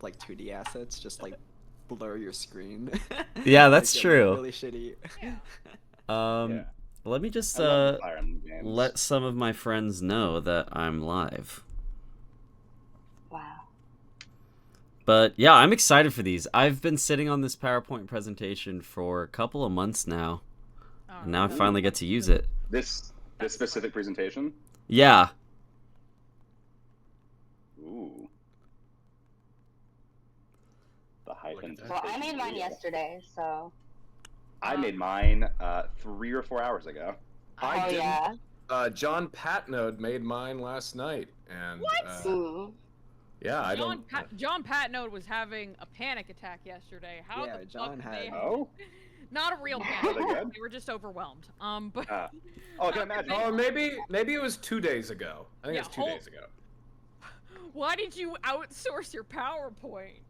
like 2D assets, just like blur your screen. Yeah, that's Like, true. really shitty. Yeah. Let me just let some of my friends know that I'm live. Wow. But yeah, I'm excited for these. I've been sitting on this PowerPoint presentation for a couple of months now. And now I finally get to use it. This specific presentation? Yeah. Ooh. The hyphen. Well, I made mine yesterday, so. I made mine 3 or 4 hours ago. Oh yeah. John Patnode made mine last night, and yeah, John Patnode was having a panic attack yesterday. How yeah, the John fuck had. Oh. Not a real panic. They were just overwhelmed. But. Oh, I can imagine. Oh, maybe it was 2 days ago. I think it's 2 days ago. Why did you outsource your PowerPoint?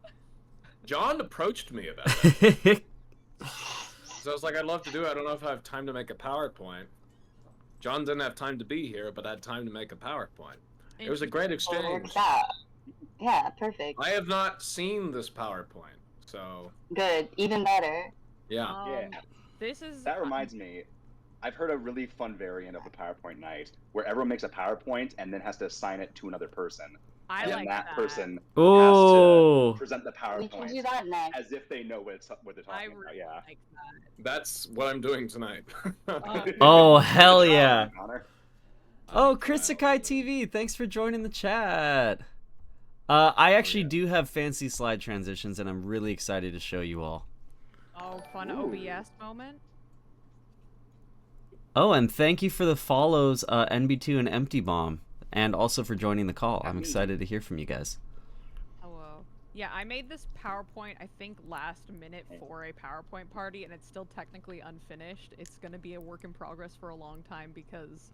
John approached me about it. So I was like, I'd love to do it. I don't know if I have time to make a PowerPoint. John didn't have time to be here, but I had time to make a PowerPoint. It was a great exchange. Yeah, perfect. I have not seen this PowerPoint, so... Good, even better. Yeah. That reminds me, I've heard a really fun variant of the PowerPoint night, where everyone makes a PowerPoint and then has to assign it to another person. And like that person has to present the PowerPoint We can do that next. as if they know what they're talking about. Yeah. Like that. That's what I'm doing tonight. Oh, hell yeah. Connor. Oh, Chrissakai TV, thanks for joining the chat. I actually do have fancy slide transitions, and I'm really excited to show you all. Oh, fun OBS moment. Oh, and thank you for the follows, NB2 and Empty Bomb, and also for joining the call. I'm excited to hear from you guys. Hello. Yeah, I made this PowerPoint, I think, last minute for a PowerPoint party, and it's still technically unfinished. It's going to be a work in progress for a long time because...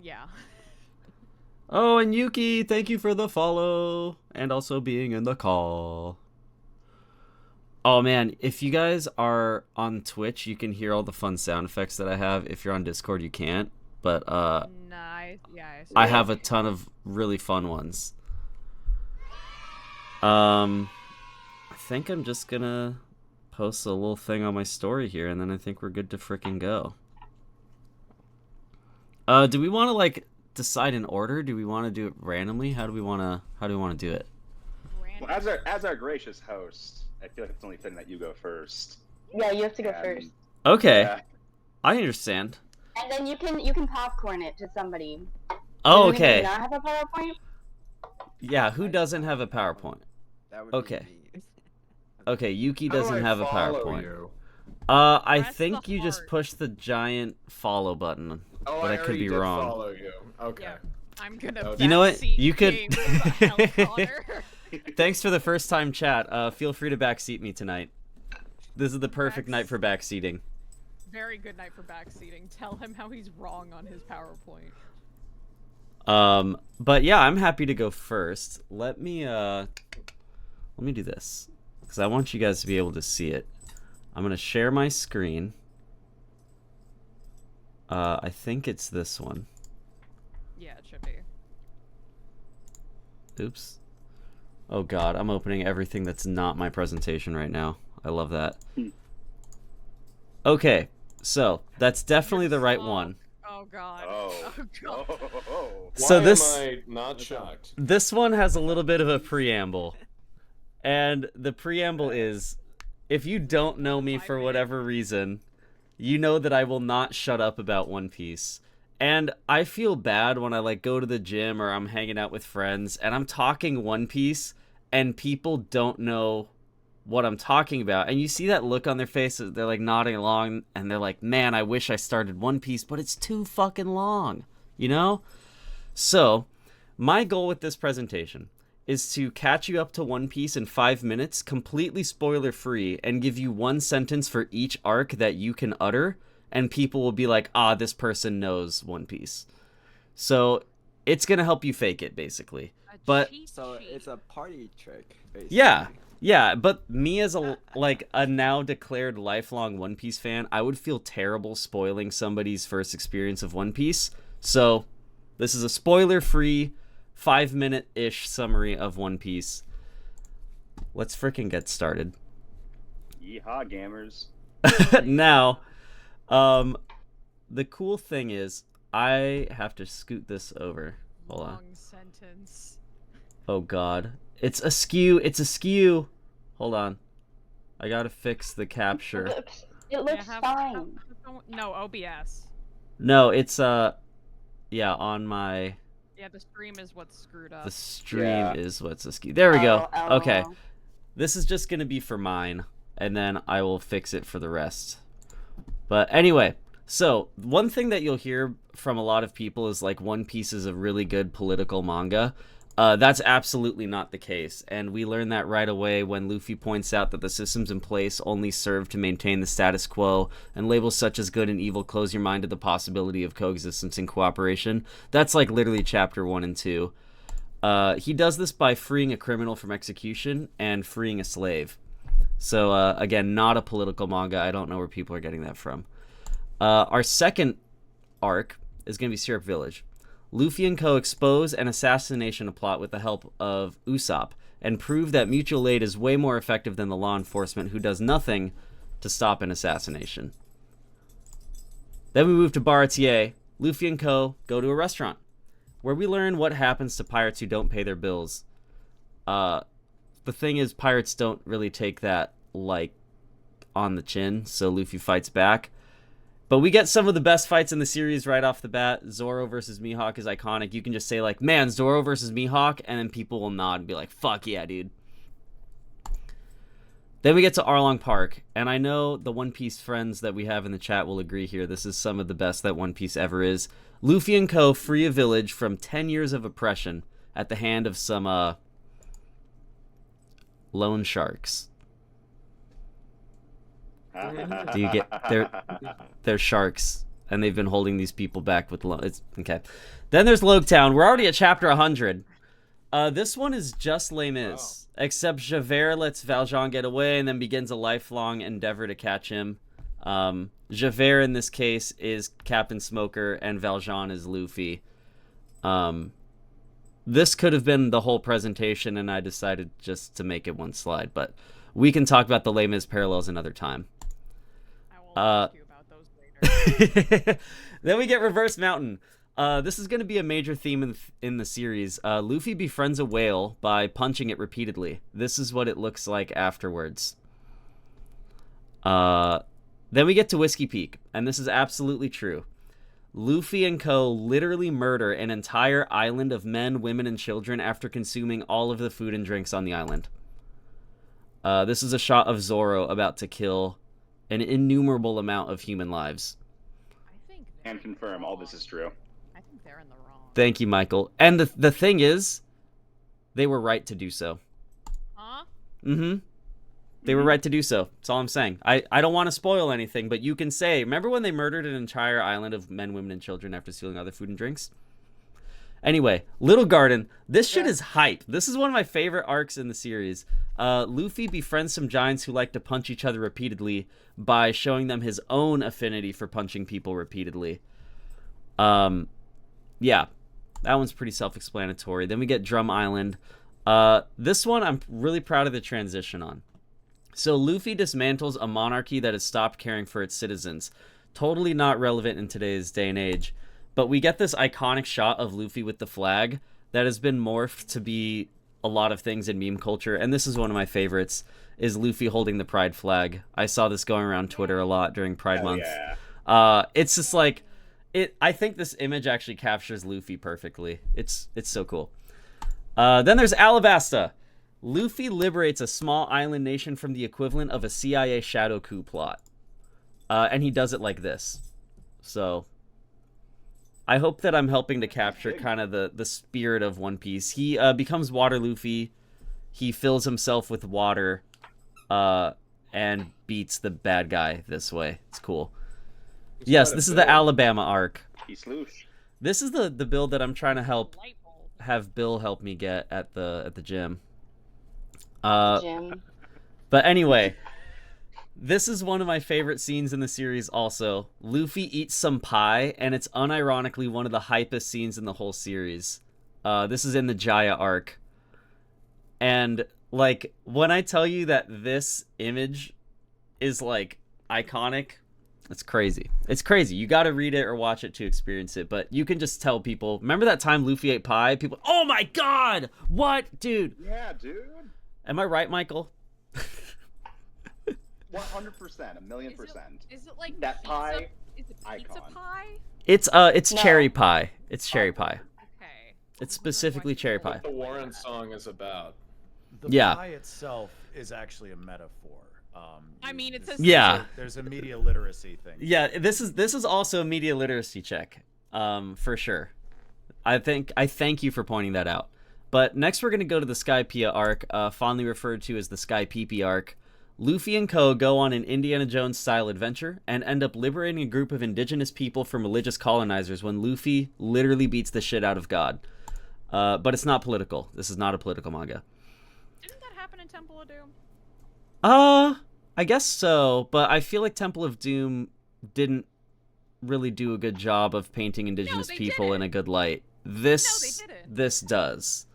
yeah. Oh, and Yuki, thank you for the follow, and also being in the call. Oh man, if you guys are on Twitch, you can hear all the fun sound effects that I have. If you're on Discord, you can't. But nice. Yeah, I have a ton of really fun ones. I think I'm just gonna post a little thing on my story here, and then I think we're good to frickin' go. Do we want to like decide an order? Do we want to do it randomly? How do we want to do it? Well, as our gracious host, I feel like it's only fitting that you go first. Yeah, you have to go first. Okay, Yeah. I understand. And then you can popcorn it to somebody. Oh, Does anybody okay. not have a PowerPoint? Yeah, who doesn't have a PowerPoint? That would Okay. be me. Okay, Yuki How do doesn't I have a follow PowerPoint. you? I Press think the you just heart. push the giant follow button, Oh, but I could already be did wrong. Follow you. Okay. Yeah. I'm gonna. You know what? backseat You could- game with a hell, Connor. Thanks for the first time chat. Feel free to backseat me tonight. This is the perfect night for backseating. Very good night for backseating. Tell him how he's wrong on his PowerPoint. But yeah, I'm happy to go first. Let me do this because I want you guys to be able to see it. I'm gonna share my screen. I think it's this one. Yeah, it should be. Oops. Oh god, I'm opening everything that's not my presentation right now. I love that. Okay, so that's definitely the right one. Oh god. Oh. God. So Why this am I not shocked? this one has a little bit of a preamble. And the preamble is, if you don't know me for whatever reason, you know that I will not shut up about One Piece. And I feel bad when I like go to the gym or I'm hanging out with friends and I'm talking One Piece and people don't know what I'm talking about. And you see that look on their face, they're like nodding along and they're like, man, I wish I started One Piece, but it's too fucking long, you know? So, my goal with this presentation is to catch you up to One Piece in 5 minutes, completely spoiler free, and give you one sentence for each arc that you can utter, and people will be like, ah, this person knows One Piece. So it's gonna help you fake it, basically. But So it's a party trick, basically. yeah, but me as a now declared lifelong One Piece fan, I would feel terrible spoiling somebody's first experience of One Piece. So this is a spoiler free 5-minute-ish summary of One Piece. Let's frickin' get started. Yeehaw, gamers. Now, the cool thing is, I have to scoot this over. Hold on. Long sentence. Oh god. It's askew. It's askew. Hold on. I gotta fix the capture. It looks fine. No, OBS. No, it's yeah, on my Yeah, the stream is what's screwed up. the stream Yeah. is what's askew. There we go. Oh, Okay. oh. This is just gonna be for mine, and then I will fix it for the rest. But anyway, so one thing that you'll hear from a lot of people is like One Piece is a really good political manga. That's absolutely not the case, and we learn that right away when Luffy points out that the systems in place only serve to maintain the status quo, and labels such as good and evil close your mind to the possibility of coexistence and cooperation. That's like literally chapter 1 and 2. He does this by freeing a criminal from execution and freeing a slave. So, again, not a political manga. I don't know where people are getting that from. Our second arc is going to be Syrup Village. Luffy and co. expose an assassination plot with the help of Usopp and prove that mutual aid is way more effective than the law enforcement who does nothing to stop an assassination. Then we move to Baratier. Luffy and co. go to a restaurant where we learn what happens to pirates who don't pay their bills. The thing is, pirates don't really take that, like, on the chin, so Luffy fights back. But we get some of the best fights in the series right off the bat. Zoro versus Mihawk is iconic. You can just say, like, man, Zoro versus Mihawk, and then people will nod and be like, fuck yeah, dude. Then we get to Arlong Park, and I know the One Piece friends that we have in the chat will agree here. This is some of the best that One Piece ever is. Luffy and co. free a village from 10 years of oppression at the hand of some, loan sharks. Do you get they're sharks, and they've been holding these people back with loans. Okay. Then there's Logtown. We're already at chapter 100. This one is just Les Mis, except Javert lets Valjean get away and then begins a lifelong endeavor to catch him. Javert in this case is Captain Smoker, and Valjean is Luffy. This could have been the whole presentation, and I decided just to make it one slide, but we can talk about the Les Mis parallels another time. I will ask you about those later. Then we get Reverse Mountain. This is going to be a major theme in the series. Luffy befriends a whale by punching it repeatedly. This is what it looks like afterwards. Then we get to Whiskey Peak, and this is absolutely true. Luffy and co. literally murder an entire island of men, women, and children after consuming all of the food and drinks on the island. This is a shot of Zoro about to kill an innumerable amount of human lives. I think And confirm all this is true. I think they're in the wrong. Thank you, Michael. And the thing is, they were right to do so. Huh? Mm-hmm. They were right to do so. That's all I'm saying. I don't want to spoil anything, but you can say, remember when they murdered an entire island of men, women, and children after stealing other food and drinks? Anyway, Little Garden. This shit is hype. This is one of my favorite arcs in the series. Luffy befriends some giants who like to punch each other repeatedly by showing them his own affinity for punching people repeatedly. Yeah, that one's pretty self-explanatory. Then we get Drum Island. This one I'm really proud of the transition on. So Luffy dismantles a monarchy that has stopped caring for its citizens. Totally not relevant in today's day and age. But we get this iconic shot of Luffy with the flag that has been morphed to be a lot of things in meme culture. And this is one of my favorites, is Luffy holding the pride flag. I saw this going around Twitter a lot during Pride Month. Yeah. It's just like, I think this image actually captures Luffy perfectly. It's so cool. Then there's Alabasta. Luffy liberates a small island nation from the equivalent of a CIA shadow coup plot. And he does it like this. So I hope that I'm helping to capture kind of the spirit of One Piece. He becomes Water Luffy. He fills himself with water and beats the bad guy this way. It's cool. Yes, this is the Alabama arc. He's Loosh. This is the build that I'm trying to help Light bulb. have Bill help me get at the gym. Jim. But anyway, this is one of my favorite scenes in the series also. Luffy eats some pie, and it's unironically one of the hypest scenes in the whole series. This is in the Jaya arc. And, like, when I tell you that this image is, like, iconic, it's crazy. It's crazy. You gotta read it or watch it to experience it, but you can just tell people, remember that time Luffy ate pie? People, oh my god! What? Dude. Yeah, dude. Am I right, Michael? 100%, a million percent. Is it like That pizza? pie, Is it pizza icon. pie? It's No. cherry pie. It's cherry pie. Okay. It's specifically cherry pie. What the Warren song is about. The Yeah. pie itself is actually a metaphor. I mean, it's there's- a- Yeah. There's a media literacy thing. Yeah, this is also a media literacy check, for sure. I thank you for pointing that out. But next we're gonna go to the Skypiea arc, fondly referred to as the Skypiea arc. Luffy and Co. go on an Indiana Jones style adventure and end up liberating a group of indigenous people from religious colonizers when Luffy literally beats the shit out of God. But it's not political. This is not a political manga. Didn't that happen in Temple of Doom? I guess so, but I feel like Temple of Doom didn't really do a good job of painting indigenous they people in didn't. a good light. This didn't. this does.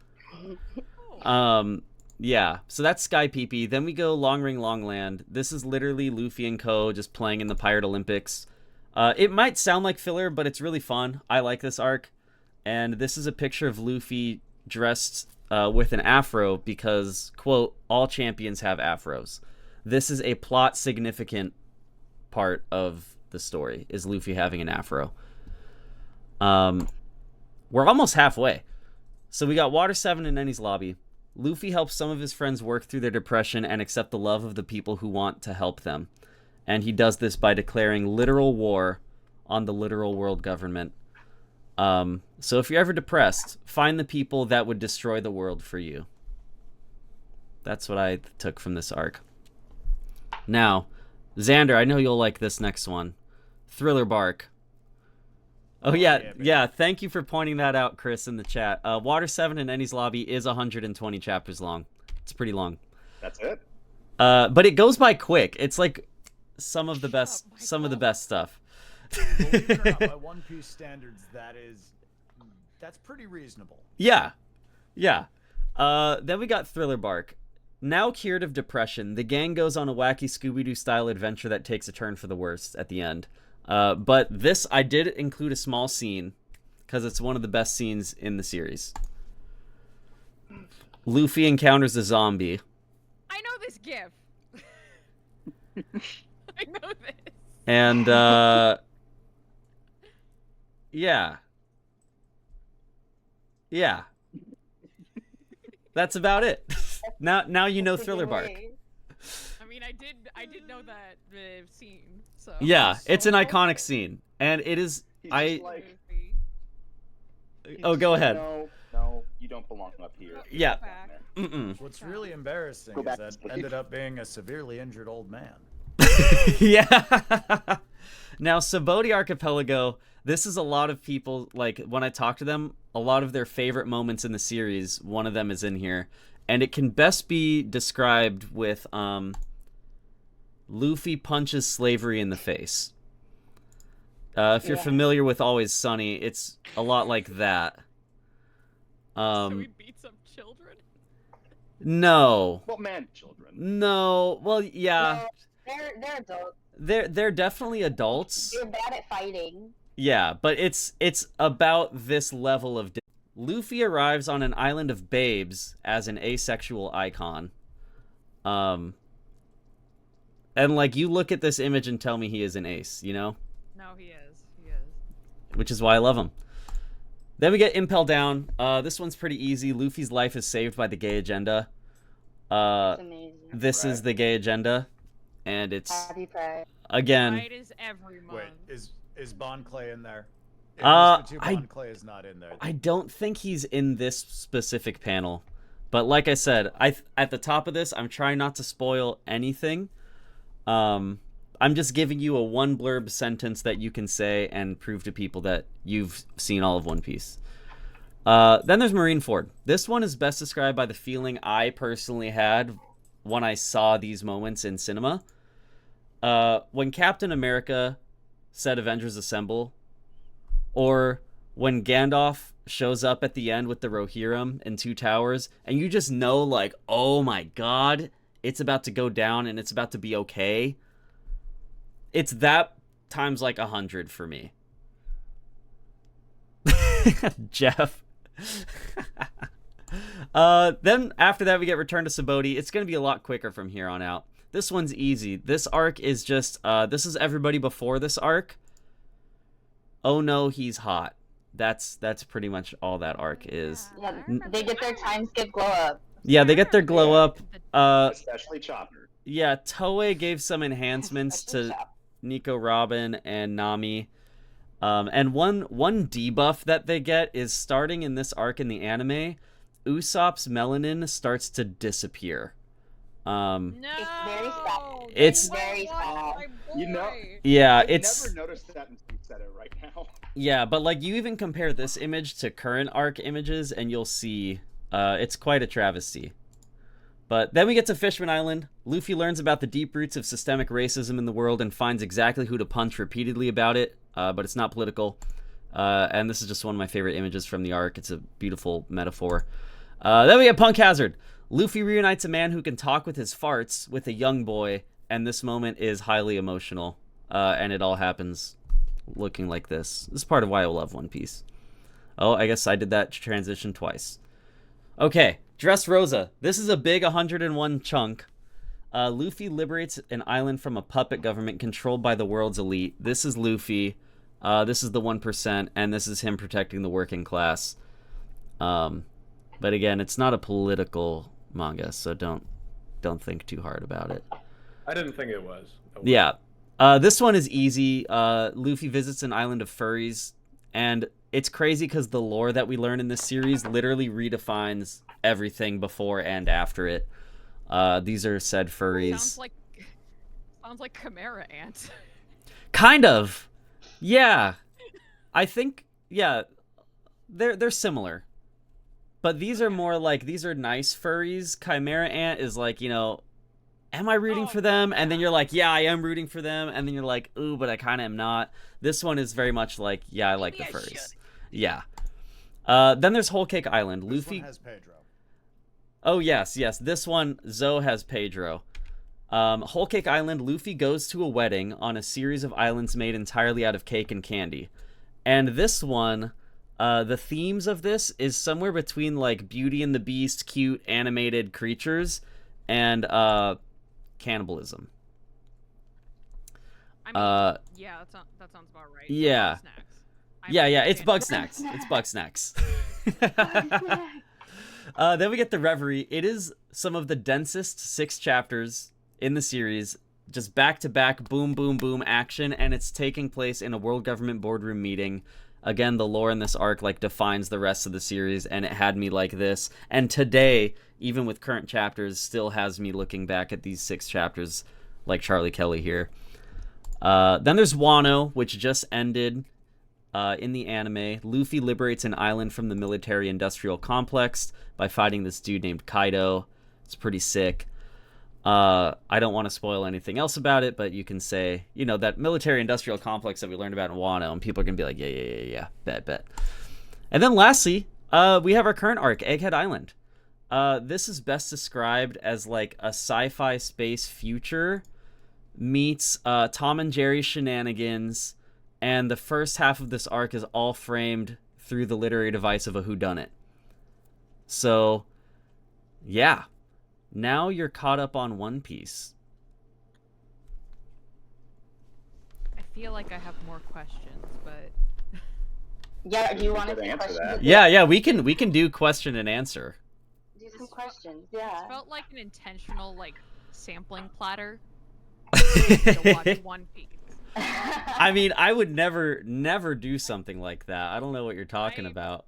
Oh. Yeah, so that's Sky Pee. Then we go Long Ring Long Land. This is literally Luffy and Co. just playing in the Pirate Olympics. It might sound like filler, but it's really fun. I like this arc. And this is a picture of Luffy dressed with an afro because, quote, all champions have afros. This is a plot significant part of the story, is Luffy having an afro. We're almost halfway. So we got Water 7 in Eni's lobby. Luffy helps some of his friends work through their depression and accept the love of the people who want to help them. And he does this by declaring literal war on the literal world government. So if you're ever depressed, find the people that would destroy the world for you. That's what I took from this arc. Now, Xander, I know you'll like this next one. Thriller Bark. Oh, yeah. Thank you for pointing that out, Chris, in the chat. Water 7 in Eni's lobby is 120 chapters long. It's pretty long. That's it? But it goes by quick. It's like some of the best stuff. Believe it or not, by One Piece standards, that's pretty reasonable. Yeah. Then we got Thriller Bark. Now cured of depression, the gang goes on a wacky Scooby-Doo style adventure that takes a turn for the worst at the end. But this, I did include a small scene because it's one of the best scenes in the series. Luffy encounters a zombie. I know this gif. I know this. And, yeah. That's about it. Now you know Thriller Bark. I mean, I did know that scene. So Yeah, it's an iconic scene, and it is. He's just like, Oh, go ahead. No, you don't belong up here. Yeah. Back. Mm-mm. What's really embarrassing Go is back that to sleep. ended up being a severely injured old man. Yeah. Now, Saboti Archipelago. This is a lot of people, like, when I talk to them, a lot of their favorite moments in the series, one of them is in here. And it can best be described with, Luffy punches slavery in the face. If you're familiar with Always Sunny, it's a lot like that. So he beats up children. No. Well, man, children. No. Well, yeah. No, they're adults. They're definitely adults. They're bad at fighting. Yeah, but it's about this level of... Luffy arrives on an island of babes as an asexual icon. And, like, you look at this image and tell me he is an ace, you know? No, he is. Which is why I love him. Then we get Impel Down. This one's pretty easy. Luffy's life is saved by the gay agenda. It's amazing. This is the gay agenda. And it's, Happy Pride. again... Pride is every month. Wait, is Bon Clay in there? If Uh, Mr. I- Bon Clay is not in there. I don't think he's in this specific panel. But like I said, at the top of this, I'm trying not to spoil anything. I'm just giving you a one blurb sentence that you can say and prove to people that you've seen all of One Piece. Then there's Marineford. This one is best described by the feeling I personally had when I saw these moments in cinema. When Captain America said Avengers Assemble, or when Gandalf shows up at the end with the Rohirrim and Two Towers, and you just know, like, oh my god, it's about to go down and it's about to be okay. It's that times like 100 for me. Jeff. Then after that we get Return to Saboti. It's gonna be a lot quicker from here on out. This one's easy. This arc is just this is everybody before this arc. Oh no, he's hot. That's pretty much all that arc is. Yeah, they get their time skip glow up. Yeah, they get their glow up. Especially Chopper. Yeah, Toei gave some enhancements to Nico Robin and Nami. And one debuff that they get is starting in this arc in the anime, Usopp's melanin starts to disappear. No. It's very sad. It's very sad. You know, yeah, I've it's never noticed that until you said it right now. yeah, but like you even compare this image to current arc images and you'll see it's quite a travesty. But then we get to Fishman Island. Luffy learns about the deep roots of systemic racism in the world and finds exactly who to punch repeatedly about it, but it's not political. And this is just one of my favorite images from the arc. It's a beautiful metaphor. Then we get Punk Hazard. Luffy reunites a man who can talk with his farts with a young boy, and this moment is highly emotional. And it all happens looking like this. This is part of why I love One Piece. Oh, I guess I did that transition twice. Okay, Dressrosa. This is a big 101 chunk. Luffy liberates an island from a puppet government controlled by the world's elite. This is Luffy. This is the 1%, and this is him protecting the working class. But again, it's not a political manga, so don't think too hard about it. I didn't think it was. Yeah. This one is easy. Luffy visits an island of furries, and it's crazy because the lore that we learn in this series literally redefines everything before and after it. These are said furries. Sounds like Chimera Ant. Kind of. Yeah. I think, yeah, they're similar. But these are more like, these are nice furries. Chimera Ant is like, you know, am I rooting for them? And then you're like, yeah, I am rooting for them. And then you're like, ooh, but I kind of am not. This one is very much like, yeah, I like the furries. Yeah. Then there's Whole Cake Island. Luffy has Pedro. Oh, yes. This one, Zoe has Pedro. Whole Cake Island, Luffy goes to a wedding on a series of islands made entirely out of cake and candy. And this one, the themes of this is somewhere between, like, Beauty and the Beast, cute, animated creatures, and, cannibalism. I mean, yeah, that sounds about right. Yeah. Yeah, it's Bug Snacks. It's Bug Snacks. Then we get the Reverie. It is some of the densest 6 chapters in the series, just back-to-back, boom, boom, boom action, and it's taking place in a world government boardroom meeting. Again, the lore in this arc, like, defines the rest of the series, and it had me like this. And today, even with current chapters, still has me looking back at these 6 chapters like Charlie Kelly here. Then there's Wano, which just ended in the anime. Luffy liberates an island from the military-industrial complex by fighting this dude named Kaido. It's pretty sick. I don't want to spoil anything else about it, but you can say, you know, that military-industrial complex that we learned about in Wano, and people are going to be like, yeah, bet. And then lastly, we have our current arc, Egghead Island. This is best described as like a sci-fi space future meets Tom and Jerry shenanigans, and the first half of this arc is all framed through the literary device of a whodunit. So, yeah. Now you're caught up on One Piece. I feel like I have more questions, but Yeah, do you want to Good do answer questions? that. Yeah, we can do question and answer. Do some questions, it yeah. felt like an intentional like sampling platter to watch One Piece. I mean, I would never do something like that. I don't know what you're talking about.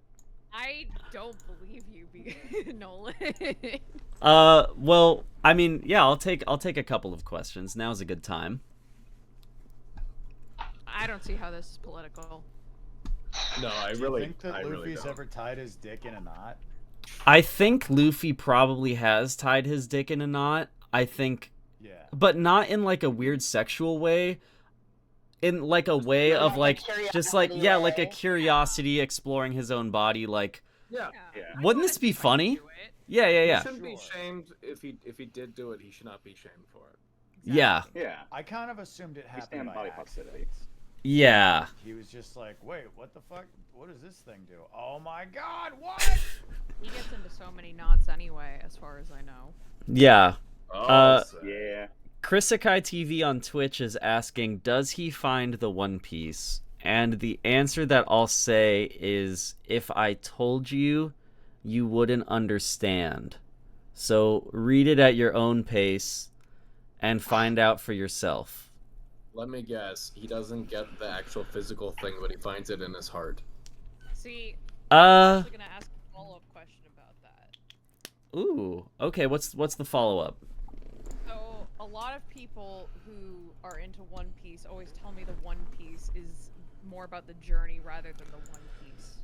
I don't believe you, Nolan. Well, I mean, yeah, I'll take a couple of questions. Now's a good time. I don't see how this is political. No, I Do really, you think that I really Luffy's don't. ever tied his dick in a knot? I think Luffy probably has tied his dick in a knot. I think, Yeah. but not in like a weird sexual way. in like a way Like of a like just like curiosity yeah, like a way. curiosity exploring his own body. Like, Yeah. Yeah. wouldn't this be funny? Do it. Yeah. He shouldn't be shamed if he did do it. He should not be shamed for it. Yeah. Yeah. I kind of assumed it We happened stand by body accident. positivity. Yeah. He was just like, wait, what the fuck? What does this thing do? Oh my god, what? He gets into so many knots anyway, as far as I know. Yeah. Oh, so- Yeah. Chrisakai TV on Twitch is asking, does he find the One Piece? And the answer that I'll say is, if I told you, you wouldn't understand. So read it at your own pace and find out for yourself. Let me guess. He doesn't get the actual physical thing, but he finds it in his heart. See, I'm actually gonna ask a follow-up question about that. Ooh. Okay, what's the follow-up? So, a lot of people who are into One Piece always tell me the One Piece is more about the journey rather than the One Piece.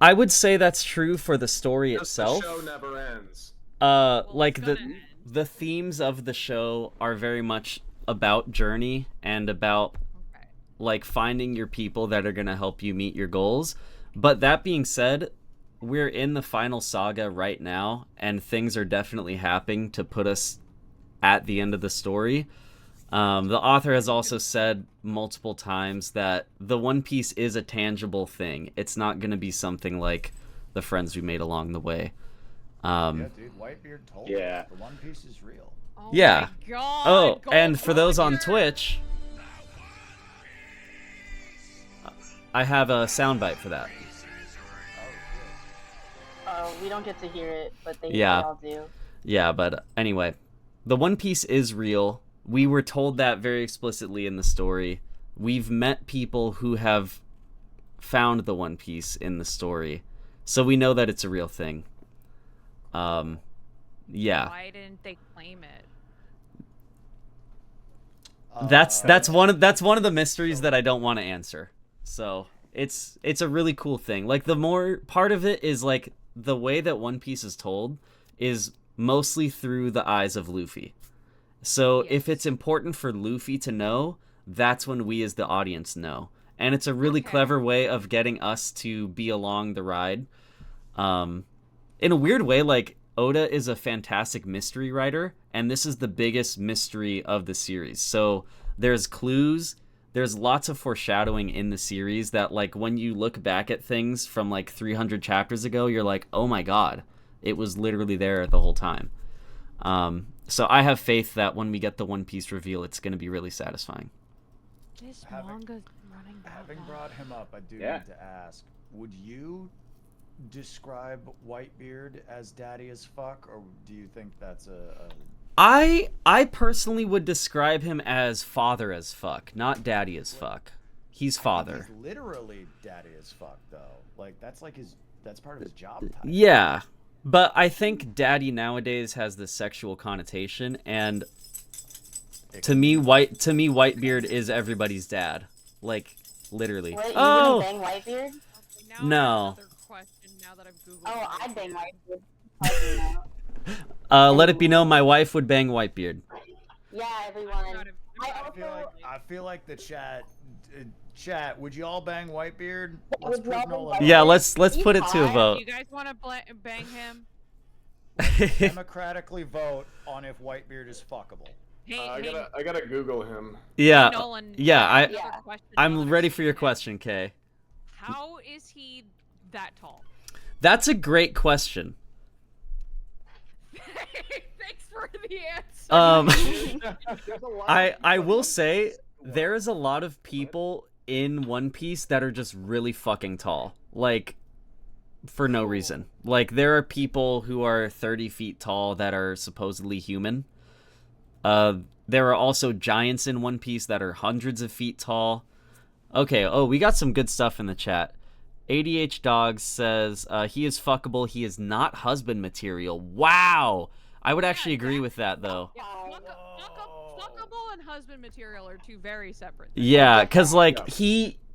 I would say that's true for the story Just itself. The show never ends. Well, Like it's the gonna end. the themes of the show are very much about journey and about Okay. like finding your people that are going to help you meet your goals. But that being said, we're in the final saga right now, and things are definitely happening to put us at the end of the story. The author has also said multiple times that the One Piece is a tangible thing. It's not going to be something like the friends we made along the way. Yeah, dude, Whitebeard told Yeah. us the One Piece is real. Oh Yeah. my god! Oh, Gold and for those on Roger! Twitch, I have a soundbite for that. Oh, we don't get to hear it, but they Yeah. all do. Yeah, but anyway, the One Piece is real. We were told that very explicitly in the story. We've met people who have found the One Piece in the story, so we know that it's a real thing. Yeah. Why didn't they claim it? That's one of the mysteries that I don't want to answer. So it's a really cool thing. Like, the more part of it is like the way that One Piece is told is mostly through the eyes of Luffy. So if it's important for Luffy to know, that's when we as the audience know. And it's a really clever way of getting us to be along the ride. In a weird way, like, Oda is a fantastic mystery writer, and this is the biggest mystery of the series. So there's clues, there's lots of foreshadowing in the series that, like, when you look back at things from like 300 chapters ago, you're like, oh my god, it was literally there the whole time. So I have faith that when we get the One Piece reveal, it's going to be really satisfying. This Having- manga's running that Having long. brought him up, I do Yeah. need to ask, would you describe Whitebeard as daddy as fuck, or do you think that's a I personally would describe him as father as fuck, not daddy as fuck. He's I think father. he's literally daddy as fuck, though. Like, that's like that's part of his job title. Yeah, but I think daddy nowadays has this sexual connotation, and to me, Whitebeard is everybody's dad. Like, literally. What, you Oh, wouldn't bang Whitebeard? Okay, now I have No. another question now that I've Googled Oh, it. I'd bang Whitebeard. Fucking no. let it be known my wife would bang Whitebeard. Yeah, everyone. I'm not I a- I feel like the chat. Would you all bang Whitebeard? Would Let's you prove all no bang lie. Whitebeard? Yeah, let's You put it to a fine? vote. Do you guys want to bang him? Democratically vote on if Whitebeard is fuckable. Hey, I gotta Google him. Yeah, Nolan. yeah, another Yeah. question I'm now that ready I've for your seen it. question, Kay. How is he that tall? That's a great question. Thanks for the answer. I will say there is a lot of people in One Piece that are just really fucking tall, like, for no reason. Like, there are people who are 30 feet tall that are supposedly human. There are also giants in One Piece that are hundreds of feet tall. Okay, oh, we got some good stuff in the chat. ADH Dogs says, he is fuckable, he is not husband material. Wow! I would actually agree with that, though. Yeah, fuckable and husband material are two very separate things. Yeah, because, like,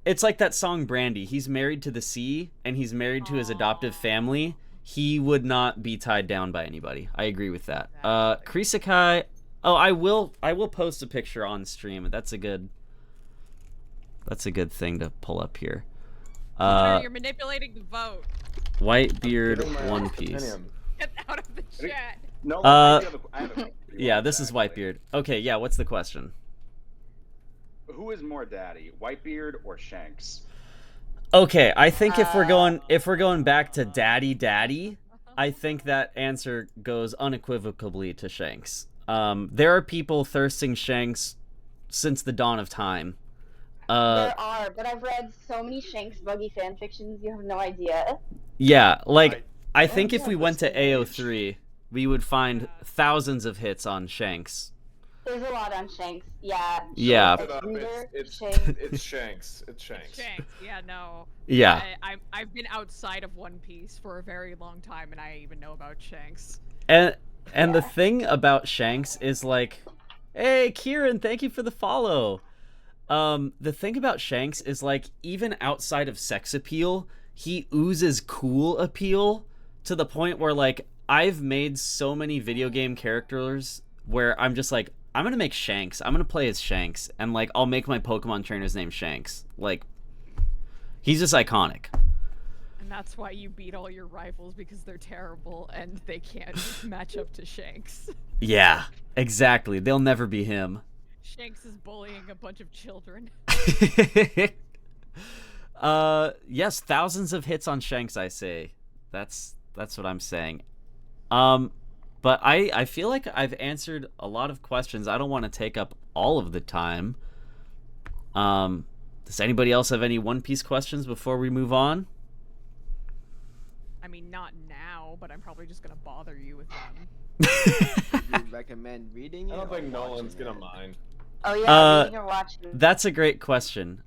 it's like that song Brandy. He's married to the sea, and he's married to his adoptive family. He would not be tied down by anybody. I agree with that. Krisakai... Oh, I will post a picture on stream. That's a good That's a good thing to pull up here. You're manipulating the vote. Whitebeard, Giving my One honest Piece. opinion. Get out of the chat. No, Uh, I have a question for you Yeah, on this is actually. Whitebeard. Okay, yeah, what's the question? Who is more daddy, Whitebeard or Shanks? Okay, I think if we're going back to daddy, I think that answer goes unequivocally to Shanks. There are people thirsting Shanks since the dawn of time. There are, but I've read so many Shanks buggy fan fictions, you have no idea. Yeah, like Right. I think if yeah, we went to this day and age. AO3, we would find thousands of hits on Shanks. There's a lot on Shanks, yeah. Yeah. Shanks, Look it up. Reader, It's Shanks. it's Shanks. It's Shanks. Shanks. Yeah, no. Yeah. I've been outside of One Piece for a very long time, and I even know about Shanks. And the thing about Shanks is like, hey, Kieran, thank you for the follow. The thing about Shanks is like, even outside of sex appeal, he oozes cool appeal to the point where like I've made so many video game characters where I'm just like, I'm gonna make Shanks. I'm gonna play as Shanks, and like I'll make my Pokemon trainer's name Shanks. Like, he's just iconic. And that's why you beat all your rivals, because they're terrible and they can't match up to Shanks. Yeah, exactly. They'll never be him. Shanks is bullying a bunch of children. Yes, thousands of hits on Shanks, I say. That's what I'm saying. But I feel like I've answered a lot of questions. I don't want to take up all of the time. Does anybody else have any One Piece questions before we move on? I mean, not now, but I'm probably just gonna bother you with them. Would you recommend reading it? I don't or think Nolan's watching gonna it? mind. Oh yeah, reading or watching. That's a great question.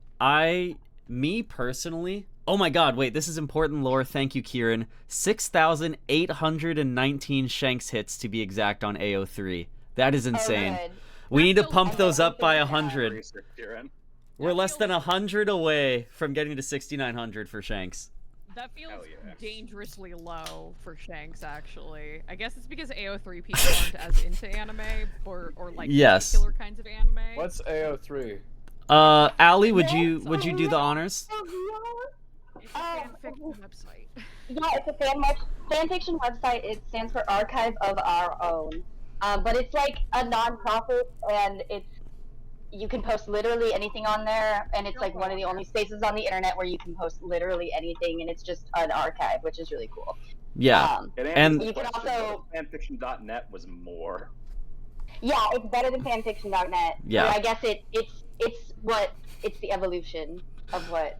Me personally, oh my god, wait, this is important lore. Thank you, Kieran. 6,819 Shanks hits to be exact on AO3. That is insane. Oh, good. We need to That's pump a those lot. up by Yeah. 100. Research, Kieran. We're less than 100 away from getting to 6,900 for Shanks. That feels Hell yes. dangerously low for Shanks, actually. I guess it's because AO3 people aren't as into anime, or like Yes. particular kinds of anime. What's AO3? Allie, would you do the honors? It's a fanfiction website. Yeah, it's a fan fiction website. It stands for Archive of Our Own. But it's like a non-profit, and you can post literally anything on there, and it's like one of the only spaces on the internet where you can post literally anything, and it's just an archive, which is really cool. Yeah. It And- answers You the can question, also- what if fanfiction.net was more. Yeah, it's better than fanfiction.net. Yeah. Or I guess it's the evolution of what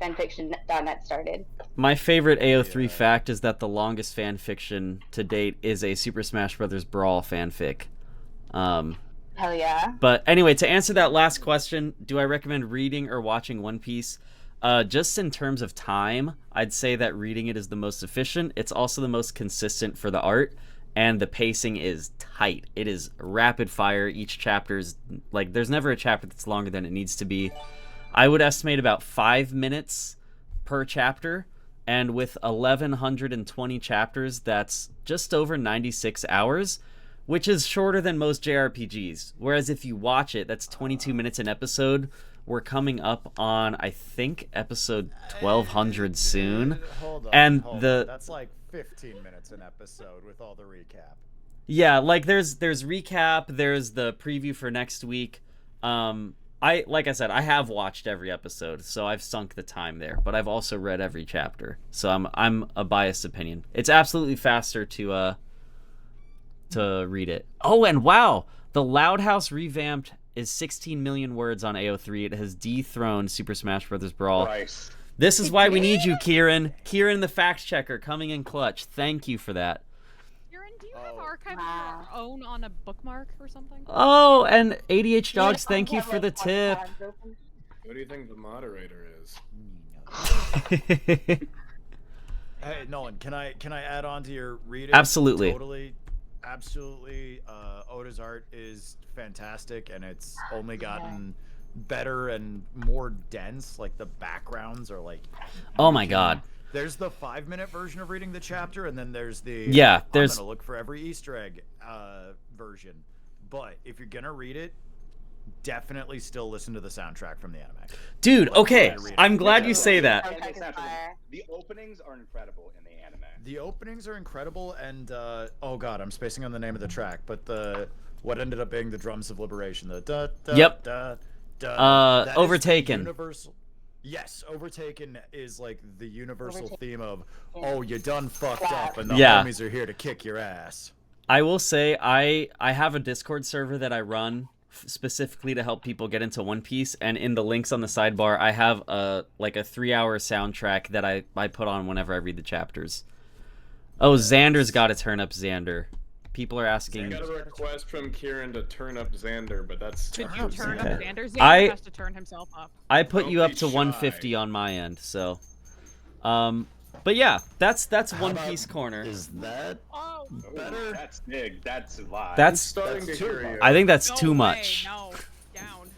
fanfiction.net started. My favorite AO3 Yeah. fact is that the longest fan fiction to date is a Super Smash Bros. Brawl fanfic. Hell yeah. But anyway, to answer that last question, do I recommend reading or watching One Piece? Just in terms of time, I'd say that reading it is the most efficient. It's also the most consistent for the art, and the pacing is tight. It is rapid fire. Each chapter's like, there's never a chapter that's longer than it needs to be. I would estimate about 5 minutes per chapter, and with 1,120 chapters, that's just over 96 hours, which is shorter than most JRPGs. Whereas if you watch it, that's 22 minutes an episode. We're coming up on, I think, episode 1,200 soon. Hold on. And hold the- on. That's like 15 minutes an episode with all the recap. Yeah, like there's recap, there's the preview for next week. Like I said, I have watched every episode, so I've sunk the time there. But I've also read every chapter, so I'm a biased opinion. It's absolutely faster to read it. Oh, and wow, the Loud House revamped is 16 million words on AO3. It has dethroned Super Smash Bros. Brawl. Christ. This is why we need you, Kieran. Kieran, the fact checker, coming in clutch. Thank you for that. Kieran, do you have Oh. Archive Wow. of Your Own on a bookmark or something? Oh, and ADH Dogs, thank you for the tip. What do you think the moderator is? Hey, Nolan, can I add on to your reading? Absolutely. Absolutely. Oda's art is fantastic, and it's only gotten better and more dense. Like the backgrounds are like. Oh my god. There's the 5-minute version of reading the chapter, and then there's the I'm gonna look for every Easter egg version. But if you're gonna read it, definitely still listen to the soundtrack from the anime. Dude, Like, okay, trying to read I'm it. glad you say that. And the Soundtrack is soundtrack- fire. The openings are incredible in the anime. The openings are incredible, and oh god, I'm spacing on the name of the track, but the what ended up being the drums of liberation, the da da Yep. da da. that is the Overtaken. Universal. Yes, Overtaken is like the universal Overtaken. theme of, Yeah. oh, you done fucked up, and the Yeah. homies are here to kick your ass. I will say I have a Discord server that I run specifically to help people get into One Piece, and in the links on the sidebar I have a 3-hour soundtrack that I put on whenever I read the chapters. Oh, Xander's got to turn up Xander. People are I asking. got a request from Kieran to turn up Xander, but that's Could up you to turn Xander. up Xander? Xander I- has to turn himself up. I put Don't you up be to shy. 150 on my end, so but yeah, that's One about- Piece corner. Is that Oh, better? That's big. That's a lot. That's Starting That's to too hear much. you. I think that's no too way, much. No, down.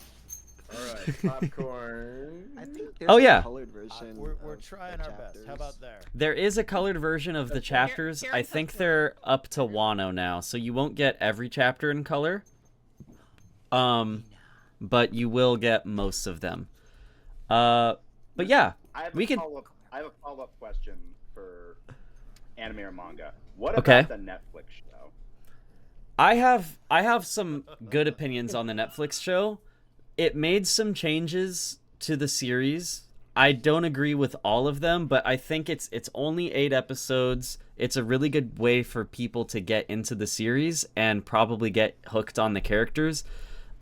Alright, popcorn. I think there's Oh, a yeah. colored version. We're of trying the our best. How chapters. about there? There is a colored version of the chapters. I Karen's think up they're up to Wano now, so you won't get every chapter in color. But you will get most of them. But yeah, I have we a could- I have a follow-up question for anime or manga. What about Okay. the Netflix show? I have some good opinions on the Netflix show. It made some changes to the series. I don't agree with all of them, but I think it's only 8 episodes. It's a really good way for people to get into the series and probably get hooked on the characters.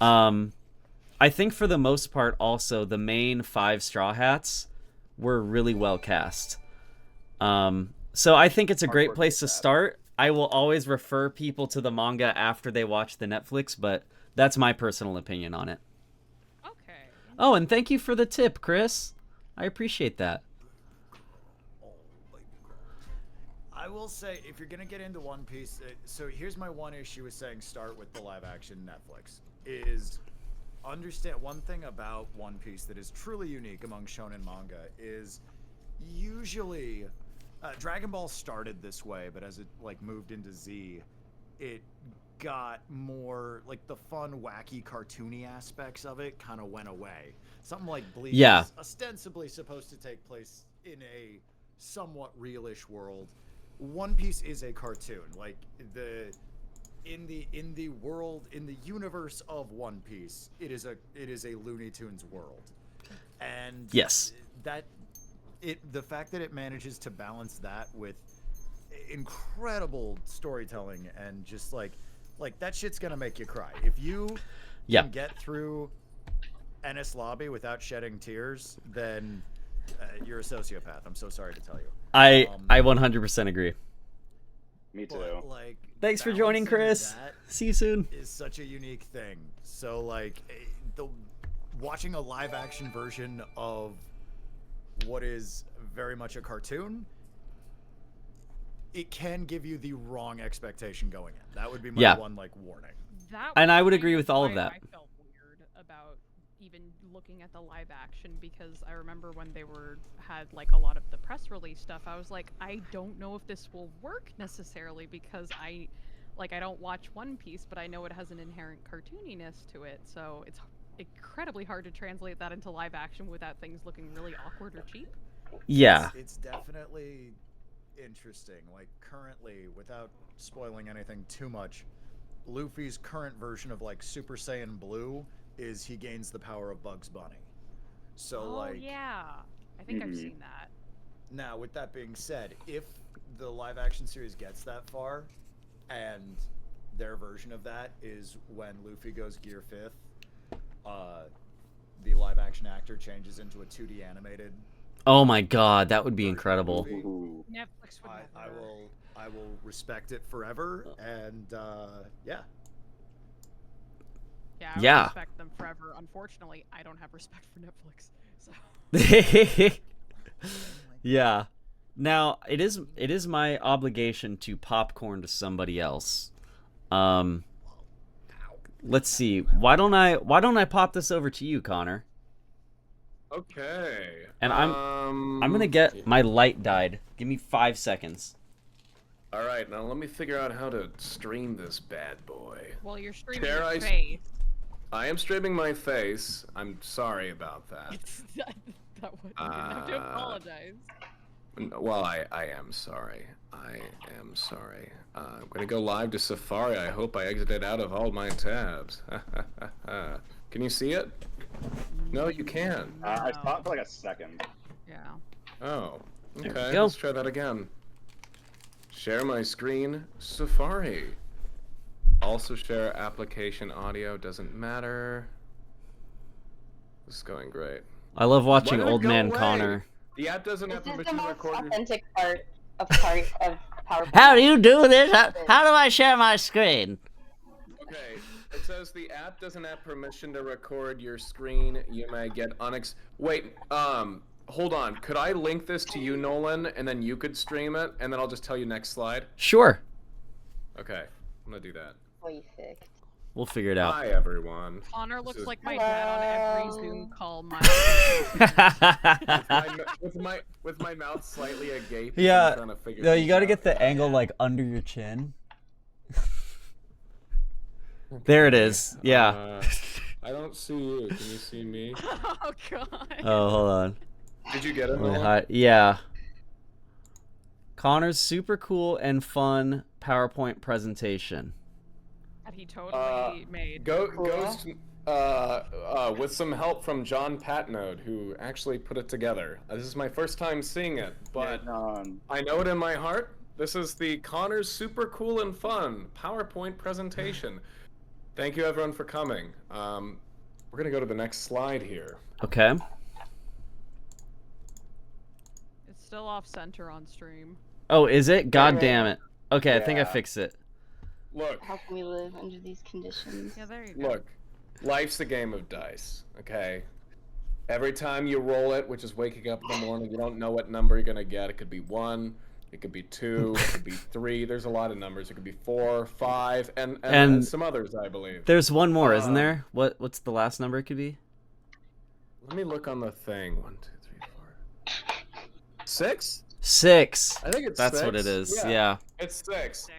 I think for the most part also the main 5 Straw Hats were really well cast. So I think it's a great Hardcore place to did that. start. I will always refer people to the manga after they watch the Netflix, but that's my personal opinion on it. Okay. Oh, and thank you for the tip, Chris. I appreciate that. I will say, if you're gonna get into One Piece, so here's my one issue with saying start with the live-action Netflix is understand one thing about One Piece that is truly unique among shonen manga is usually Dragon Ball started this way, but as it like moved into Z, it got more like the fun, wacky, cartoony aspects of it kind of went away. Something like Bleach Yeah. is ostensibly supposed to take place in a somewhat realish world. One Piece is a cartoon. Like in the world, in the universe of One Piece, it is a Looney Tunes world. And Yes. the fact that it manages to balance that with incredible storytelling and just like that shit's gonna make you cry if you Yeah. can get through Ennis Lobby without shedding tears, then you're a sociopath. I'm so sorry to tell you. I 100% agree. Me too. But, like, Thanks for joining, balancing Chris. that See you soon. is such a unique thing. So like watching a live action version of what is very much a cartoon, it can give you the wrong expectation going in. That would be my Yeah. one like warning. That And I was would kind agree with all of why that. I felt weird about even looking at the live action because I remember when they had like a lot of the press release stuff. I was like, I don't know if this will work necessarily because I don't watch One Piece, but I know it has an inherent cartooniness to it. So it's incredibly hard to translate that into live action without things looking really awkward or cheap. Yeah. It's definitely interesting. Like currently, without spoiling anything too much, Luffy's current version of like Super Saiyan Blue is he gains the power of Bugs Bunny. So Oh like yeah, I think I've Mhm. seen that. now with that being said, if the live action series gets that far and their version of that is when Luffy goes Gear 5th, the live action actor changes into a 2D animated. Oh my god, that would be incredible. Ooh. Netflix would I never. will respect it forever, and yeah. Yeah, I would Yeah. respect them forever. Unfortunately, I don't have respect for Netflix. So Yeah. Now, it is my obligation to popcorn to somebody else. Let's see. Why don't I pop this over to you, Connor? Okay. And I'm gonna get my light died. Give me 5 seconds. All right, now let me figure out how to stream this bad boy. well, you're streaming Dare your I- face. I am streaming my face. I'm sorry about that. that would you have to apologize. Well, I am sorry. I am sorry. I'm gonna go live to Safari. I hope I exited out of all my tabs. Can you see it? No, you can. I saw it for like a second. Yeah. Oh, There we okay. go. Let's try that again. Share my screen, Safari. Also share application audio, doesn't matter. This is going great. I love watching Why did it old go man away? Connor. The app doesn't have This is the permission to most record your... authentic part of PowerPoint. How do you do this? How do I share my screen? Okay, it says the app doesn't have permission to record your screen. You may get Wait, hold on. Could I link this to you, Nolan, and then you could stream it, and then I'll just tell you next slide? Sure. Okay, I'm gonna do that. Perfect. We'll figure it out. Hi, everyone. Connor This looks is- like my dad on every Zoom call. With my mouth slightly agape. Yeah, I'm trying to figure No, you things gotta out. get the angle like under your chin. There it is. Yeah. I don't see you. Can you see me? Oh god. Oh, hold on. Did you get it? Let me Nolan? hide- Yeah. Connor's super cool and fun PowerPoint presentation. That he totally made. Ghost, with some help from John Patnode, who actually put it together. This is my first time seeing it, but I know it in my heart. This is the Connor's super cool and fun PowerPoint presentation. Thank you, everyone, for coming. We're gonna go to the next slide here. Okay. It's still off center on stream. Oh, is it? God damn it. Okay, I think I Yeah. fixed it. Look, How can we live under these conditions? Yeah, there you go. look. Life's a game of dice, okay? Every time you roll it, which is waking up in the morning, you don't know what number you're gonna get. It could be 1, it could be 2, it could be 3. There's a lot of numbers. It could be 4, 5, and some others, I believe. There's one more, isn't there? What's the last number it could be? Let me look on the thing. 1, 2, 3, 4. 6? 6. I think it's That's 6. what it is. Yeah. It's 6. Six.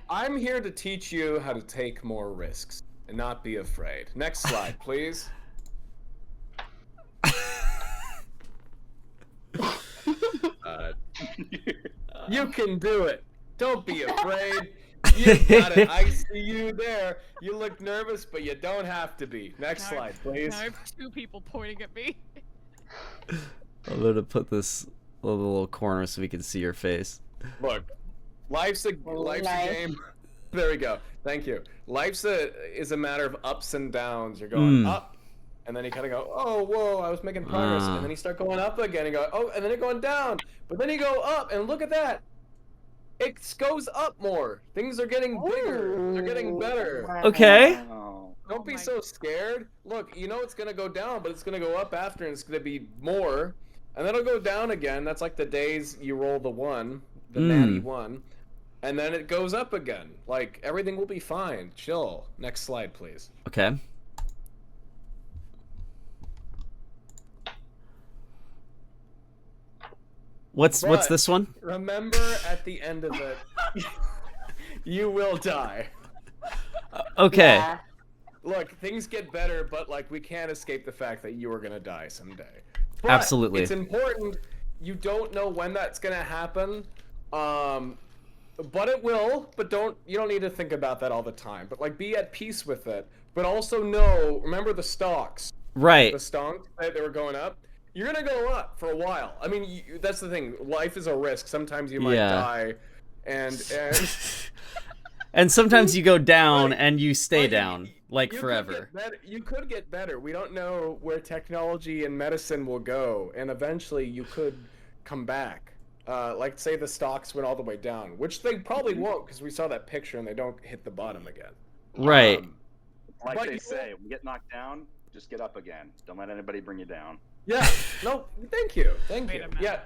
I'm here to teach you how to take more risks and not be afraid. Next slide, please. You can do it. Don't be afraid. You got it. I see you there. You look nervous, but you don't have to be. Next Now I- slide, please. Now I have 2 people pointing at me. I'm gonna put this little corner so we can see your face. Look, life's a game. There we go. Thank you. Is a matter of ups and downs. You're going up, and then you kind of go, oh, whoa, I was making progress, and then you start going up again, and go, oh, and then you're going down, but then you go up, and look at that. It goes up more. Things are getting bigger. They're getting better. Okay. Oh. Don't be my- so scared. Look, you know it's gonna go down, but it's gonna go up after, and it's gonna be more, and then it'll go down again. That's like the days you roll the 1, the natty 1, and then it goes up again. Like everything will be fine. Chill. Next slide, please. Okay. What's But- this one? Remember, at the end of it, you will die. Okay. Yeah. Look, things get better, but like we can't escape the fact that you are gonna die someday. But Absolutely. it's important. You don't know when that's gonna happen, but it will. But you don't need to think about that all the time. But like, be at peace with it. But also remember the stocks. Right. The stocks that they were going up. You're gonna go up for a while. I mean, that's the thing. Life is a risk. Sometimes you might Yeah. die, and And sometimes you go down and you stay Like, down, like you forever. Could get better. You could get better. We don't know where technology and medicine will go, and eventually you could come back. Like say the stocks went all the way down, which they probably won't, because we saw that picture and they don't hit the bottom again. Right. Like But they you- say, when you get knocked down, just get up again. Don't let anybody bring you down. Yeah. No. Thank you. Thank Wait you. a minute. Yeah.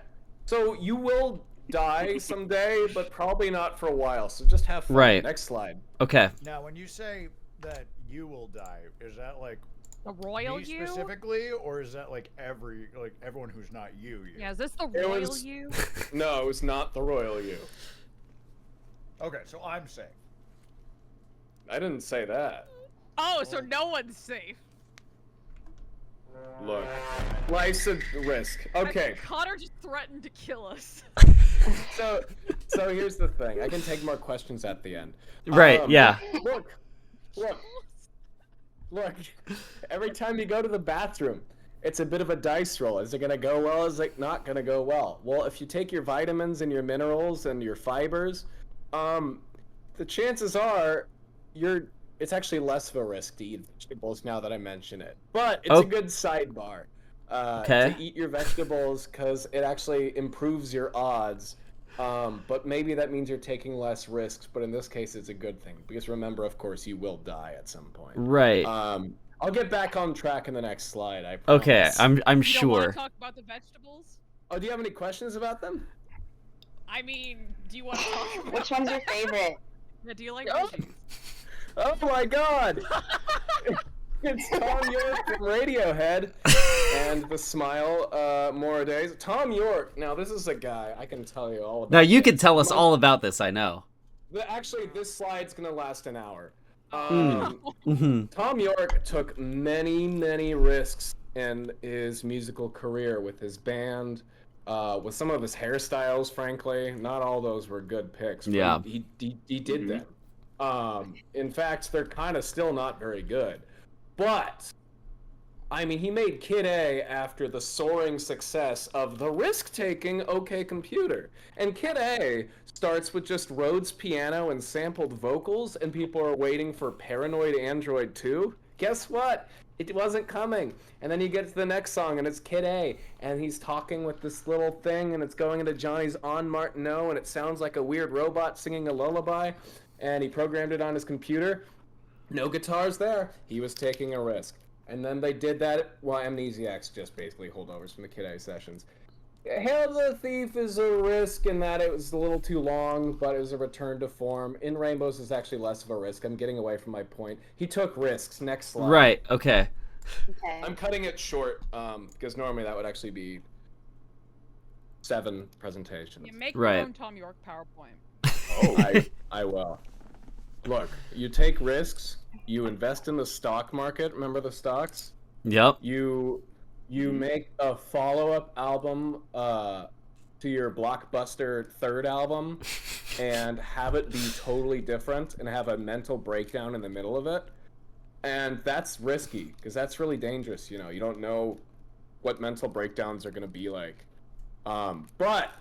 So you will die someday, but probably not for a while. So just have fun. Right. Next slide. Okay. Now, when you say that you will die, is that like The royal me you? specifically, or is that like everyone who's not you? Yeah, is this the It royal was- you? No, it's not the royal you. Okay, so I'm saying. I didn't say that. Oh, so no one's safe. Look, life's a risk. Okay, Connor just threatened to kill us. So here's the thing. I can take more questions at the end. Right, yeah. Look. Every time you go to the bathroom, it's a bit of a dice roll. Is it gonna go well? Is it not gonna go well? Well, if you take your vitamins and your minerals and your fibers, the chances are it's actually less of a risk to eat vegetables now that I mention it. But it's a good sidebar to eat your vegetables because it actually improves your odds. But maybe that means you're taking less risks. But in this case, it's a good thing because remember, of course, you will die at some point. Right. I'll get back on track in the next slide. I promise. Okay, I'm You don't want sure. to talk about the vegetables? Oh, do you have any questions about them? I mean, do you want to talk about Which one's your favorite? Yeah, do you like Oh. veggies? Oh my God! It's Tom York from Radiohead and the Smile more days. Tom York. Now this is a guy I can tell you all about. Now you can tell us all about this, I know. Actually, this slide's gonna last an hour. Mhm. Tom York took many risks in his musical career with his band, with some of his hairstyles. Frankly, not all those were good picks. But Yeah. he did them. In fact, they're kind of still not very good. But I mean, he made Kid A after the soaring success of the risk-taking OK Computer. And Kid A starts with just Rhodes piano and sampled vocals, and people are waiting for Paranoid Android 2. Guess what? It wasn't coming. And then you get to the next song, and it's Kid A, and he's talking with this little thing, and it's going into Johnny's On Martineau, and it sounds like a weird robot singing a lullaby, and he programmed it on his computer. No guitars there. He was taking a risk. And then they did that. Well, Amnesiac's just basically holdovers from the Kid A sessions. Hail to the Thief is a risk in that it was a little too long, but it was a return to form. In Rainbows is actually less of a risk. I'm getting away from my point. He took risks. Next slide. Right, okay. Okay. I'm cutting it short because normally that would actually be 7 presentations. You make Right. your own Tom York PowerPoint. Oh, I will. Look, you take risks. You invest in the stock market. Remember the stocks? Yep. You make a follow-up album to your blockbuster third album and have it be totally different and have a mental breakdown in the middle of it. And that's risky because that's really dangerous. You know, you don't know what mental breakdowns are going to be like. But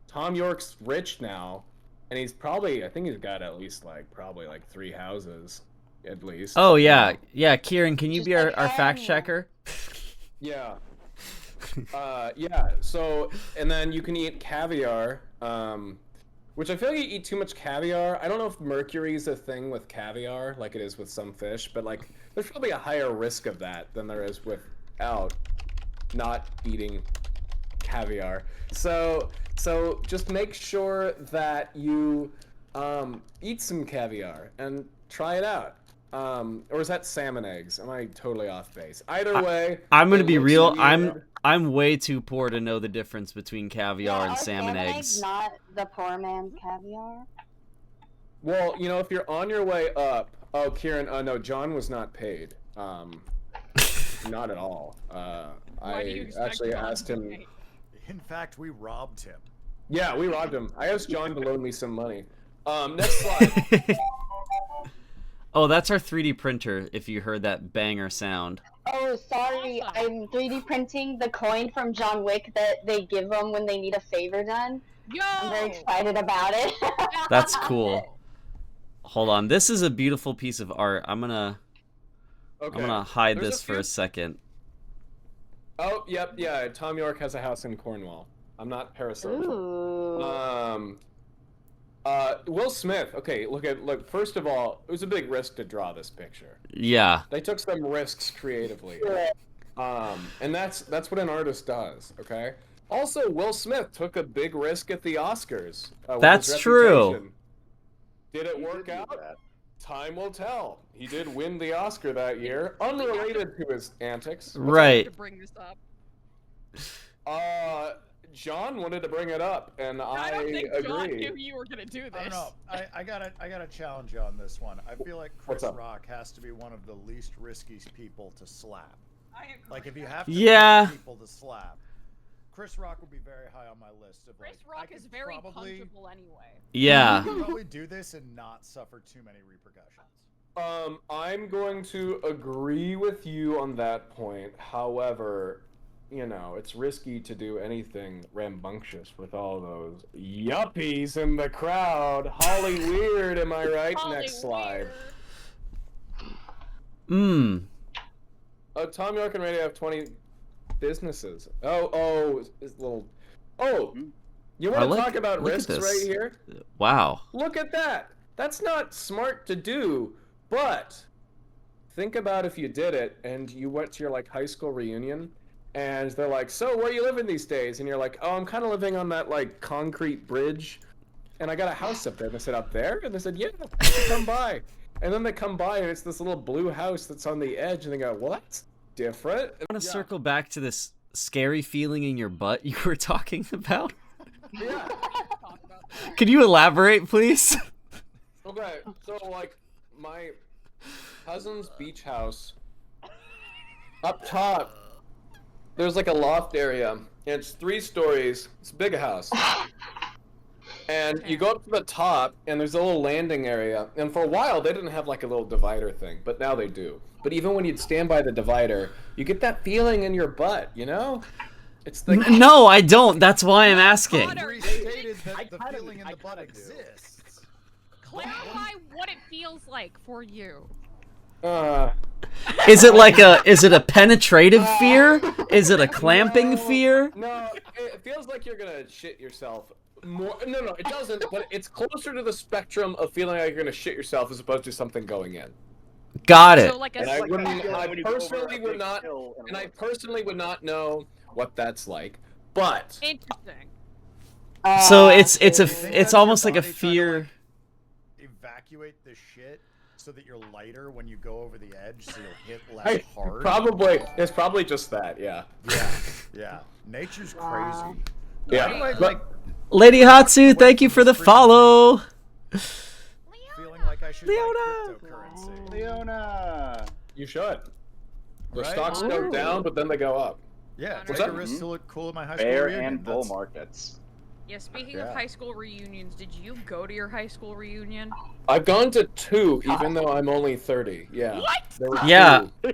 Tom York's rich now, and he's probably, I think he's got at least probably 3 houses at least. Oh, yeah. Yeah, Kieran, can you Just be our like fact Anya. checker? Yeah. Yeah. So, and then you can eat caviar, which I feel like you eat too much caviar. I don't know if mercury is a thing with caviar, like it is with some fish, but there's probably a higher risk of that than there is without not eating caviar. So just make sure that you eat some caviar and try it out. Or is that salmon eggs? Am I totally off base? Either way, I'm gonna it be looks real. weird. I'm way too poor to know the difference between caviar and are salmon eggs. not the poor man's caviar? Well, you know, if you're on your way up, oh, Kieran, no, John was not paid. Not at all. Why do you I expect actually John asked to him. pay? In fact, we robbed him. Yeah, we robbed him. I asked John to loan me some money. Next slide. Oh, that's our 3D printer, if you heard that banger sound. Oh, sorry. Awesome. I'm 3D printing the coin from John Wick that they give them when they need a favor done. Yo! I'm very excited about it. That's cool. Hold on, this is a beautiful piece of art. I'm gonna Okay. hide There's this for a few- second. Oh, yep, yeah. Tom York has a house in Cornwall. I'm not parasocial. Ooh. Will Smith. Okay, look. First of all, it was a big risk to draw this picture. Yeah. They took some risks creatively. And that's what an artist does. Okay. Also, Will Smith took a big risk at the Oscars. With That's his true. reputation. Did it work out? Time will tell. He did win the Oscar that year, unrelated to his antics. Right. To bring this up. John wanted to bring it up, and I don't think John agree. knew you were gonna do this. I don't know. I gotta challenge you on this one. I feel like What's Chris up? Rock has to be one of the least risky people to slap. I agree. Like if you have to Yeah. pick people to slap, Chris Rock would be very high on my list of Chris like. Rock I is could very probably, punchable anyway. Yeah. I could probably do this and not suffer too many repercussions. I'm going to agree with you on that point. However, you know, it's risky to do anything rambunctious with all those yuppies in the crowd. Holly Weird, am I right? Holly Next slide. Weird. Tom York and Radio have 20 businesses. Oh, it's little. Oh, you want to talk about look at risks this. right here? Wow. Look at that. That's not smart to do, but think about if you did it and you went to your like high school reunion and they're like, so where are you living these days? And you're like, oh, I'm kind of living on that like concrete bridge and I got a house up there. And they said, up there? And they said, yeah, come by. And then they come by and it's this little blue house that's on the edge and they go, well, that's different. I want to circle back to this scary feeling in your butt you were talking about. Yeah. Could you elaborate, please? Okay, so like my cousin's beach house, up top, there's like a loft area. And it's 3 stories. It's a big house. And you go up to the top, and there's a little landing area. And for a while, they didn't have like a little divider thing, but now they do. But even when you'd stand by the divider, you get that feeling in your butt, you know? It's the No, I don't. That's why I'm asking. Connor, Stated that the feeling in the butt exists. clarify what it feels like for you. Is it a penetrative fear? Is it a clamping fear? No, it feels like you're gonna shit yourself. No, it doesn't. But it's closer to the spectrum of feeling like you're gonna shit yourself as opposed to something going in. Got it. So like a And I when personally you would go not, over a and I big personally would not know what that's like. But interesting. So it's You think that's almost your like a body trying to, fear. like, evacuate the shit so that you're lighter when you go over the edge, so you'll hit less hard. it's probably just that. Yeah. Yeah. Nature's crazy. Yeah. Like Lady Hatsu, thank you for the follow. feeling like I should buy Leona! cryptocurrency. Leona. You should. The Right? stocks go down, but then they go up. Yeah, What's take that? a risk to look cool at my high school Bear reunion. and bull That's- markets. Yeah, speaking Yeah. of high school reunions, did you go to your high school reunion? I've gone to 2, even though I'm only 30. Yeah. What? There were Yeah. 2.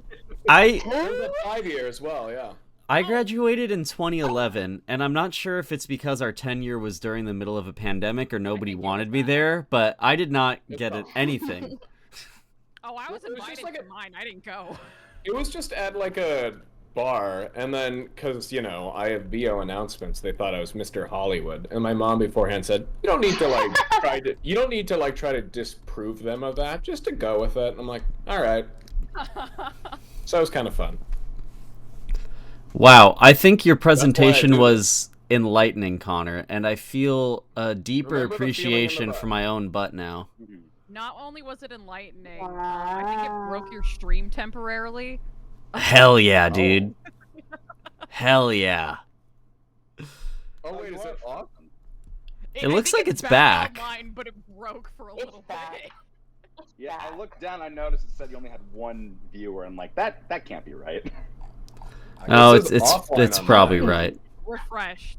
I There was a 5 year as well. Yeah. I graduated in 2011, and I'm not sure if it's because our 10-year was during the middle of a pandemic or nobody wanted me there, but I did not get anything. Oh, I was It was just invited like to a- mine. I didn't go. It was just at like a bar, and then because you know I have BO announcements, they thought I was Mr. Hollywood, and my mom beforehand said, "You don't need to like try to disprove them of that, just to go with it." And I'm like, "All right." So it was kind of fun. Wow, I think your presentation do was enlightening, Connor, and I feel a deeper Remember the feeling in the appreciation butt. for my own butt now. Not only was it enlightening, I think it broke your stream temporarily. Hell yeah, dude. Hell yeah. Oh wait, is it off? It looks I think like it's on back. mine, but it broke for a little bit. Yeah, I looked down. I noticed it said you only had 1 viewer. I'm like, that can't be right. Oh, This is it's offline on probably mine. right. Refresh.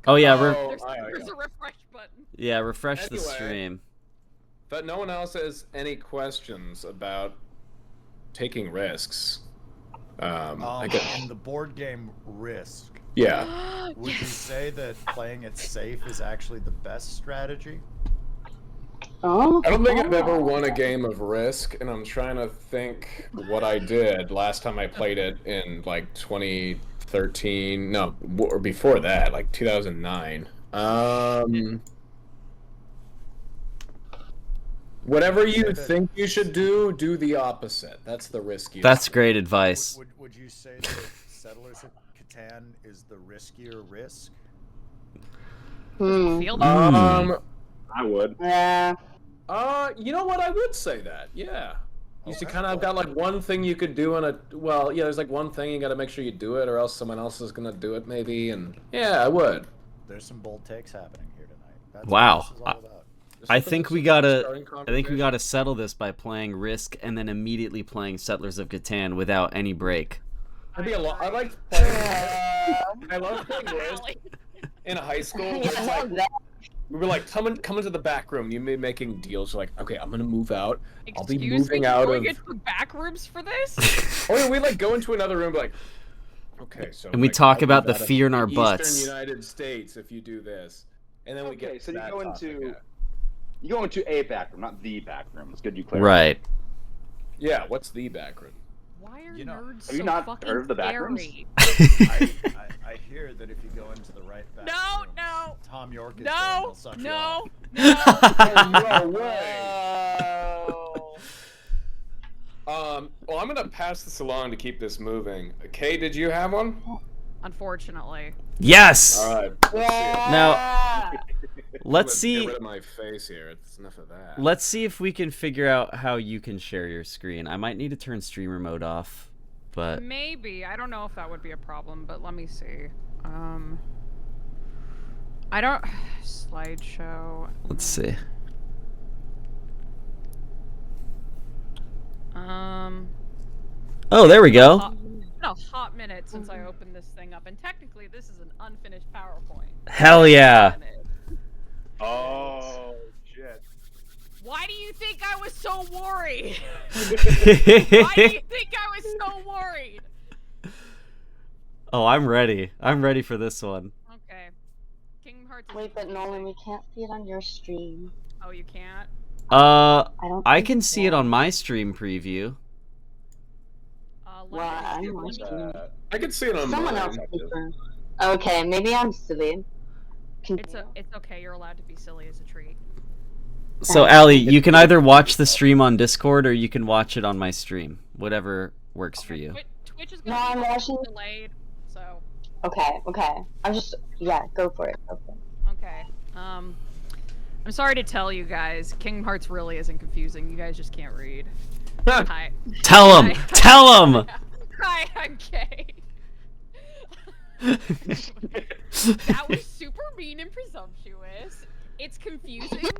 Oh yeah, Oh, There's a refresh button. yeah, refresh the Anyway. stream. But no one else has any questions about taking risks. I guess. In the board game Risk, Yeah. would you say that playing it safe is actually the best strategy? Oh. I don't think I've ever won a game of Risk, and I'm trying to think what I did last time I played it in like 2013. No, or before that, like 2009. Whatever you think you should do, do the opposite. That's the riskiest. That's great advice. Would you say that Settlers of Catan is the riskier risk? Feel I would. Yeah. You know what? I would say that. Yeah. You see, kind of got like one thing you could do in a. Well, yeah. There's like one thing you got to make sure you do it, or else someone else is gonna do it, maybe. And yeah, I would. There's some bold takes happening here tonight. That's Wow. what this is all about. I think we gotta settle this by playing Risk and then immediately playing Settlers of Catan without any break. That'd be a lot. I like playing. I love playing Risk in high school. Where it's like, we were like, come into the back room. You be making deals. You're like, okay, I'm gonna move out. I'll be moving out of. Going into the back rooms for this? Oh yeah, we like go into another room, like, okay, so. And we like, talk I'll about move the out of fear in our Eastern butts. United States if you do this, and then we get. So to you that go topic, into. yeah. You go into a back room, not the back room. It's good you clarified. Right. Yeah, what's the back room? Why are You know, nerds have so you not fucking heard of the back scary? rooms? I hear that if you go into the right back No, rooms, no. Tom York is there and he'll suck you off. No way. Well, I'm gonna pass this along to keep this moving. Kay, did you have one? Unfortunately. Yes. All right. Now, let's Get see. rid of my face here. It's enough of that. Let's see if we can figure out how you can share your screen. I might need to turn streamer mode off, but Maybe. I don't know if that would be a problem, but let me see. I don't... Slideshow. let's see. Oh, there we go. It's been a hot minute since I opened this thing up, and technically this is an unfinished PowerPoint. Hell yeah. Oh shit. Why do you think I was so worried? Why do you think I was so worried? Oh, I'm ready. I'm ready for this one. Okay. Kingdom Hearts. Wait, but Nolan, we can't see it on your stream. Oh, you can't? I can see it on my stream preview. Well, I'm watching. I can see it on Someone mine. else can. Okay, maybe I'm silly. It's okay. You're allowed to be silly as a treat. So, Allie, you can either watch the stream on Discord or you can watch it on my stream. Whatever works for you. Twitch is No, gonna I'm be watching. delayed, so Okay. I'm just, go for it. Okay. okay. I'm sorry to tell you guys, Kingdom Hearts really isn't confusing. You guys just can't read. Hi. Tell him! Tell him! Hi, I'm Kay. That was super mean and presumptuous. It's confusing,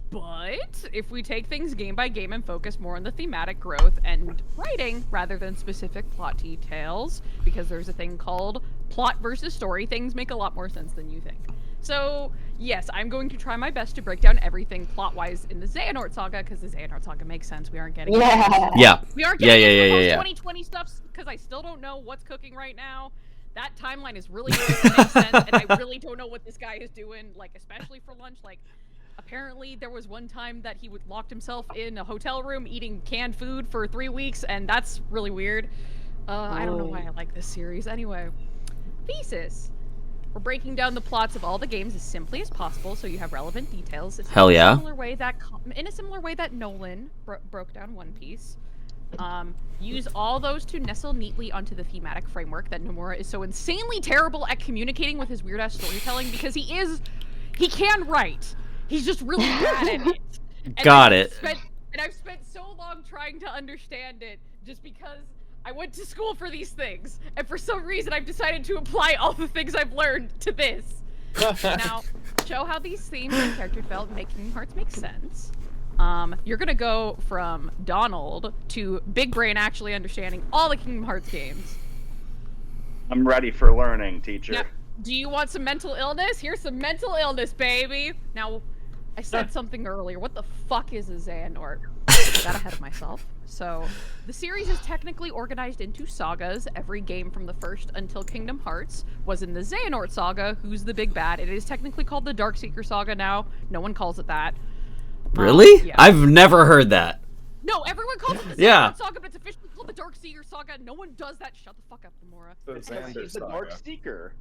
but if we take things game by game and focus more on the thematic growth and writing rather than specific plot details, because there's a thing called plot versus story, things make a lot more sense than you think. So, yes, I'm going to try my best to break down everything plot-wise in the Xehanort Saga, because the Xehanort Saga makes sense. We aren't getting Yeah. We aren't getting Yeah. 2020 stuff, because I still don't know what's cooking right now. That timeline is really going to make sense, and I really don't know what this guy is doing, like, especially for lunch. Like, apparently there was one time that he locked himself in a hotel room eating canned food for 3 weeks, and that's really weird. I don't know why I like this series. Anyway, thesis. We're breaking down the plots of all the games as simply as possible, so you have relevant details. It's Hell yeah. In a similar way that Nolan broke down One Piece. Use all those to nestle neatly onto the thematic framework that Nomura is so insanely terrible at communicating with his weird-ass storytelling, because he can write. He's just really bad at it. And Got it. I've spent so long trying to understand it just because I went to school for these things, and for some reason I've decided to apply all the things I've learned to this. Now, show how these themes and character development make Kingdom Hearts make sense. You're gonna go from Donald to Big Brain actually understanding all the Kingdom Hearts games. I'm ready for learning, teacher. Now, do you want some mental illness? Here's some mental illness, baby! Now, I said something earlier. What the fuck is a Xehanort? I got ahead of myself. So, the series is technically organized into sagas. Every game from the first until Kingdom Hearts was in the Xehanort Saga. Who's the big bad? It is technically called the Darkseeker Saga now. No one calls it that. Really? Yeah. I've never heard that. No, everyone calls it the Yeah. Xehanort Saga, but it's officially called the Darkseeker Saga. No one does that. Shut the fuck up, Nomura. He's the Dark Seeker.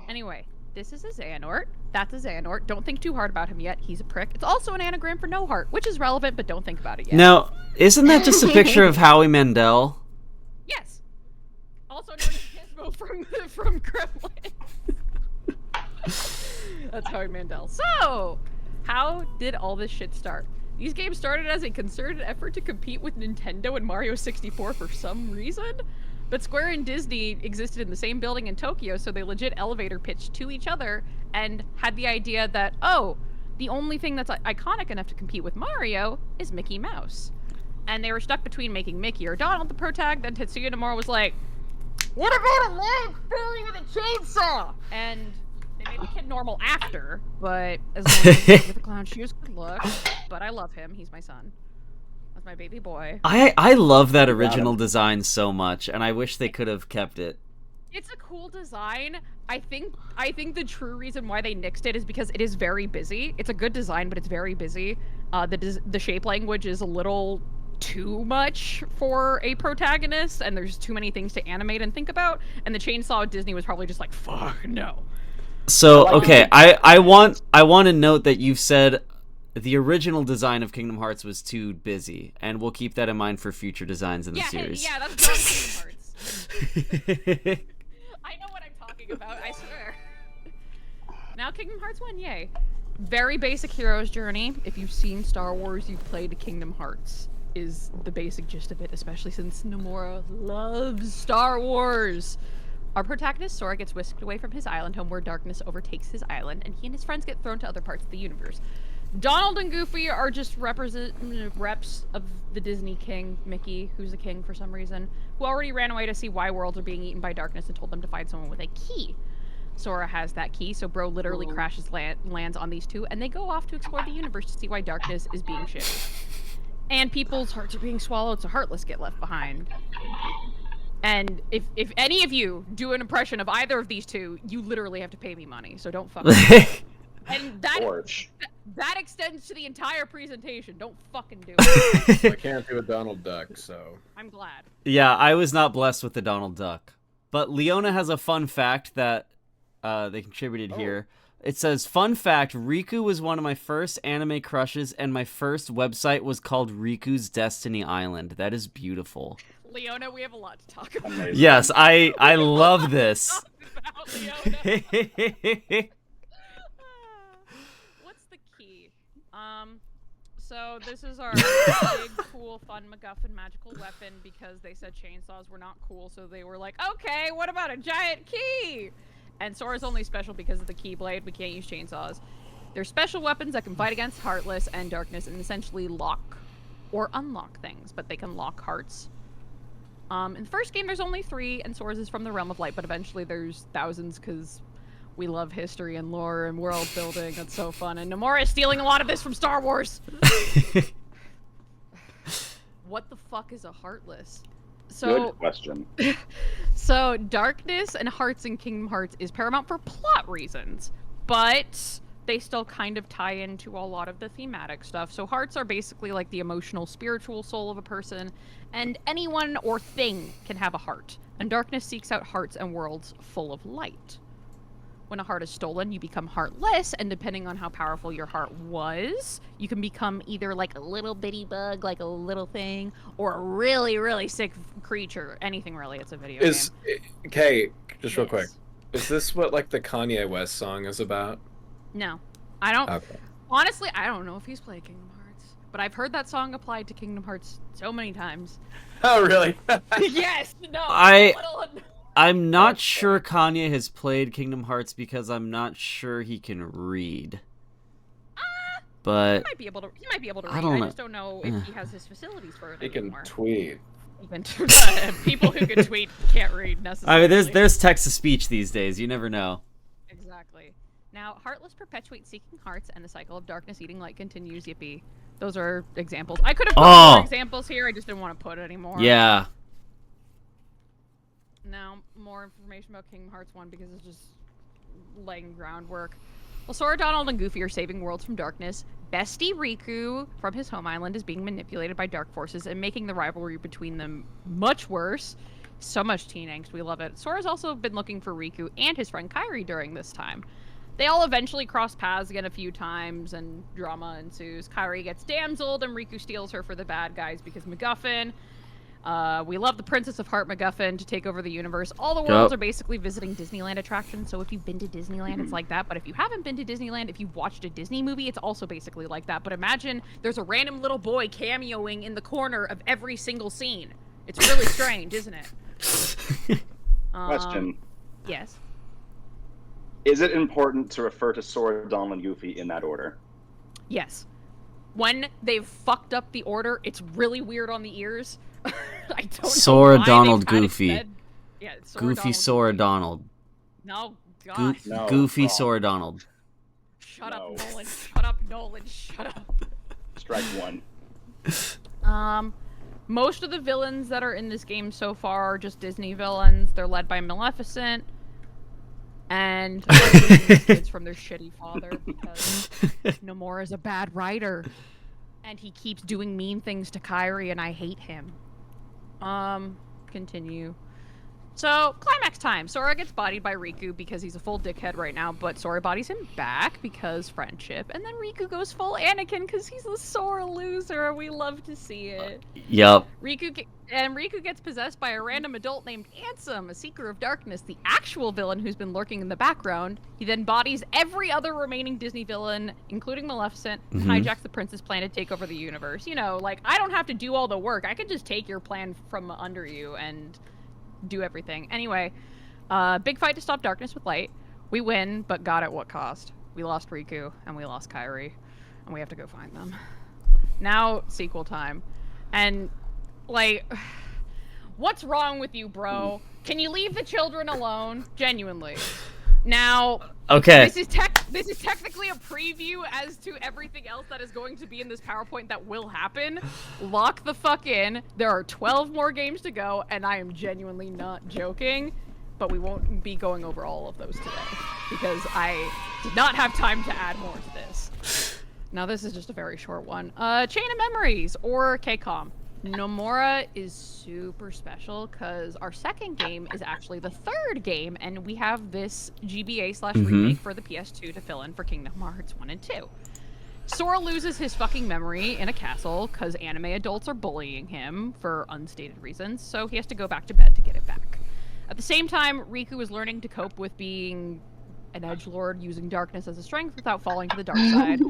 Anyway, this is a Xehanort. That's a Xehanort. Don't think too hard about him yet. He's a prick. It's also an anagram for no heart, which is relevant, but don't think about it yet. Now, isn't that just a picture of Howie Mandel? Yes. Also known as Gizmo from Gremlin. That's Howie Mandel. So, how did all this shit start? These games started as a concerted effort to compete with Nintendo and Mario 64 for some reason. But Square and Disney existed in the same building in Tokyo, so they legit elevator pitched to each other and had the idea that, oh, the only thing that's iconic enough to compete with Mario is Mickey Mouse. And they were stuck between making Mickey or Donald the protag. Then Tetsuya Nomura was like, what about a long fairy with a chainsaw? And they made the kid normal after, but as long as he's with the clown shoes, good luck. But I love him. He's my son. That's my baby boy. I love that original design so much, and I wish they could have kept it. It's a cool design. I think the true reason why they nixed it is because it is very busy. It's a good design, but it's very busy. The shape language is a little too much for a protagonist, and there's too many things to animate and think about. And the chainsaw at Disney was probably just like, fuck no. So okay, I want to note that you've said the original design of Kingdom Hearts was too busy, and we'll keep that in mind for future designs in the series. Yeah, that's not Kingdom Hearts. I know what I'm talking about, I swear. Now Kingdom Hearts 1, yay. Very basic hero's journey. If you've seen Star Wars, you've played Kingdom Hearts, is the basic gist of it, especially since Nomura loves Star Wars. Our protagonist Sora gets whisked away from his island home where darkness overtakes his island, and he and his friends get thrown to other parts of the universe. Donald and Goofy are just reps of the Disney king, Mickey, who's the king for some reason, who already ran away to see why worlds are being eaten by darkness and told them to find someone with a key. Sora has that key, so Bro literally lands on these two, and they go off to explore the universe to see why darkness is being shitty. And people's hearts are being swallowed, so Heartless get left behind. And if any of you do an impression of either of these two, you literally have to pay me money, so don't fuck with me. And that extends to the entire presentation. Don't fucking do it. I can't do a Donald Duck, so... I'm glad. Yeah, I was not blessed with the Donald Duck. But Leona has a fun fact that they contributed here. It says, fun fact, Riku was one of my first anime crushes, and my first website was called Riku's Destiny Island. That is beautiful. Leona, we have a lot to talk about. Yes, I love this. What's the key? So this is our big, cool, fun MacGuffin magical weapon because they said chainsaws were not cool, so they were like, okay, what about a giant key? And Sora's only special because of the Keyblade. We can't use chainsaws. They're special weapons that can fight against Heartless and Darkness and essentially lock or unlock things, but they can lock hearts. In the first game, there's only 3, and Sora's is from the realm of light, but eventually there's thousands because we love history and lore and world building. That's so fun. And Nomura is stealing a lot of this from Star Wars. What the fuck is a Heartless? So, good question. So, darkness and hearts in Kingdom Hearts is paramount for plot reasons, but they still kind of tie into a lot of the thematic stuff. So hearts are basically like the emotional, spiritual soul of a person, and anyone or thing can have a heart. And darkness seeks out hearts and worlds full of light. When a heart is stolen, you become heartless, and depending on how powerful your heart was, you can become either like a little bitty bug, like a little thing, or a really, really sick creature. Anything really, it's a video game. Okay, just real quick. Is this what like the Kanye West song is about? No. I don't... Okay. Honestly, I don't know if he's played Kingdom Hearts, but I've heard that song applied to Kingdom Hearts so many times. Oh, really? Yes! No! I'm not sure Kanye has played Kingdom Hearts because I'm not sure he can read. But he might be able to read. I just don't know if he has his facilities for it anymore. He can tweet. People who can tweet can't read necessarily. I mean, there's text-to-speech these days. You never know. Exactly. Now, Heartless perpetuates seeking hearts, and the cycle of darkness eating light continues. Yippee! Those are examples. I could have put more examples here. I just didn't want to put any more. Yeah. Now, more information about Kingdom Hearts 1 because it's just laying groundwork. Well, Sora, Donald, and Goofy are saving worlds from darkness. Bestie Riku from his home island is being manipulated by dark forces and making the rivalry between them much worse. So much teen angst, we love it. Sora's also been looking for Riku and his friend Kairi during this time. They all eventually cross paths again a few times, and drama ensues. Kairi gets damseled, and Riku steals her for the bad guys because MacGuffin. We love the Princess of Heart MacGuffin to take over the universe. All the worlds are basically visiting Disneyland attractions, so if you've been to Disneyland, it's like that. But if you haven't been to Disneyland, if you've watched a Disney movie, it's also basically like that. But imagine there's a random little boy cameoing in the corner of every single scene. It's really strange, isn't it? Question. Yes. Is it important to refer to Sora, Donald, and Goofy in that order? Yes. When they've fucked up the order, it's really weird on the ears. I don't Sora, know why Donald, they've kind of Goofy. said- Yeah, it's Sora, Goofy, Donald, Sora, Goofy. Donald. No, Go- gosh. No, Goofy, wrong. Sora, Donald. Shut No. up, Nolan. Shut up, Nolan. Shut up. Strike one. Most of the villains that are in this game so far are just Disney villains. They're led by Maleficent. And kids from their shitty father because Nomura's a bad writer. And he keeps doing mean things to Kairi and I hate him. Continue. So, climax time. Sora gets bodied by Riku because he's a full dickhead right now, but Sora bodies him back because friendship. And then Riku goes full Anakin because he's a sore loser. We love to see it. Yup. Riku gets possessed by a random adult named Ansem, a seeker of darkness, the actual villain who's been lurking in the background. He then bodies every other remaining Disney villain, including Maleficent, and hijacks the prince's plan to take over the universe. You know, like, I don't have to do all the work. I can just take your plan from under you and do everything. Anyway, big fight to stop darkness with light. We win, but God, at what cost? We lost Riku, and we lost Kairi, and we have to go find them. Now, sequel time. And, like, what's wrong with you, bro? Can you leave the children alone? Genuinely. Now, Okay. this is technically a preview as to everything else that is going to be in this PowerPoint that will happen. Lock the fuck in. There are 12 more games to go, and I am genuinely not joking. But we won't be going over all of those today because I did not have time to add more to this. Now this is just a very short one. Chain of Memories, or KCOM. Nomura is super special because our second game is actually the third game, and we have this GBA/remake for the PS2 to fill in for Kingdom Hearts 1 and 2. Sora loses his fucking memory in a castle because anime adults are bullying him for unstated reasons, so he has to go back to bed to get it back. At the same time, Riku is learning to cope with being an edgelord using darkness as a strength without falling to the dark side.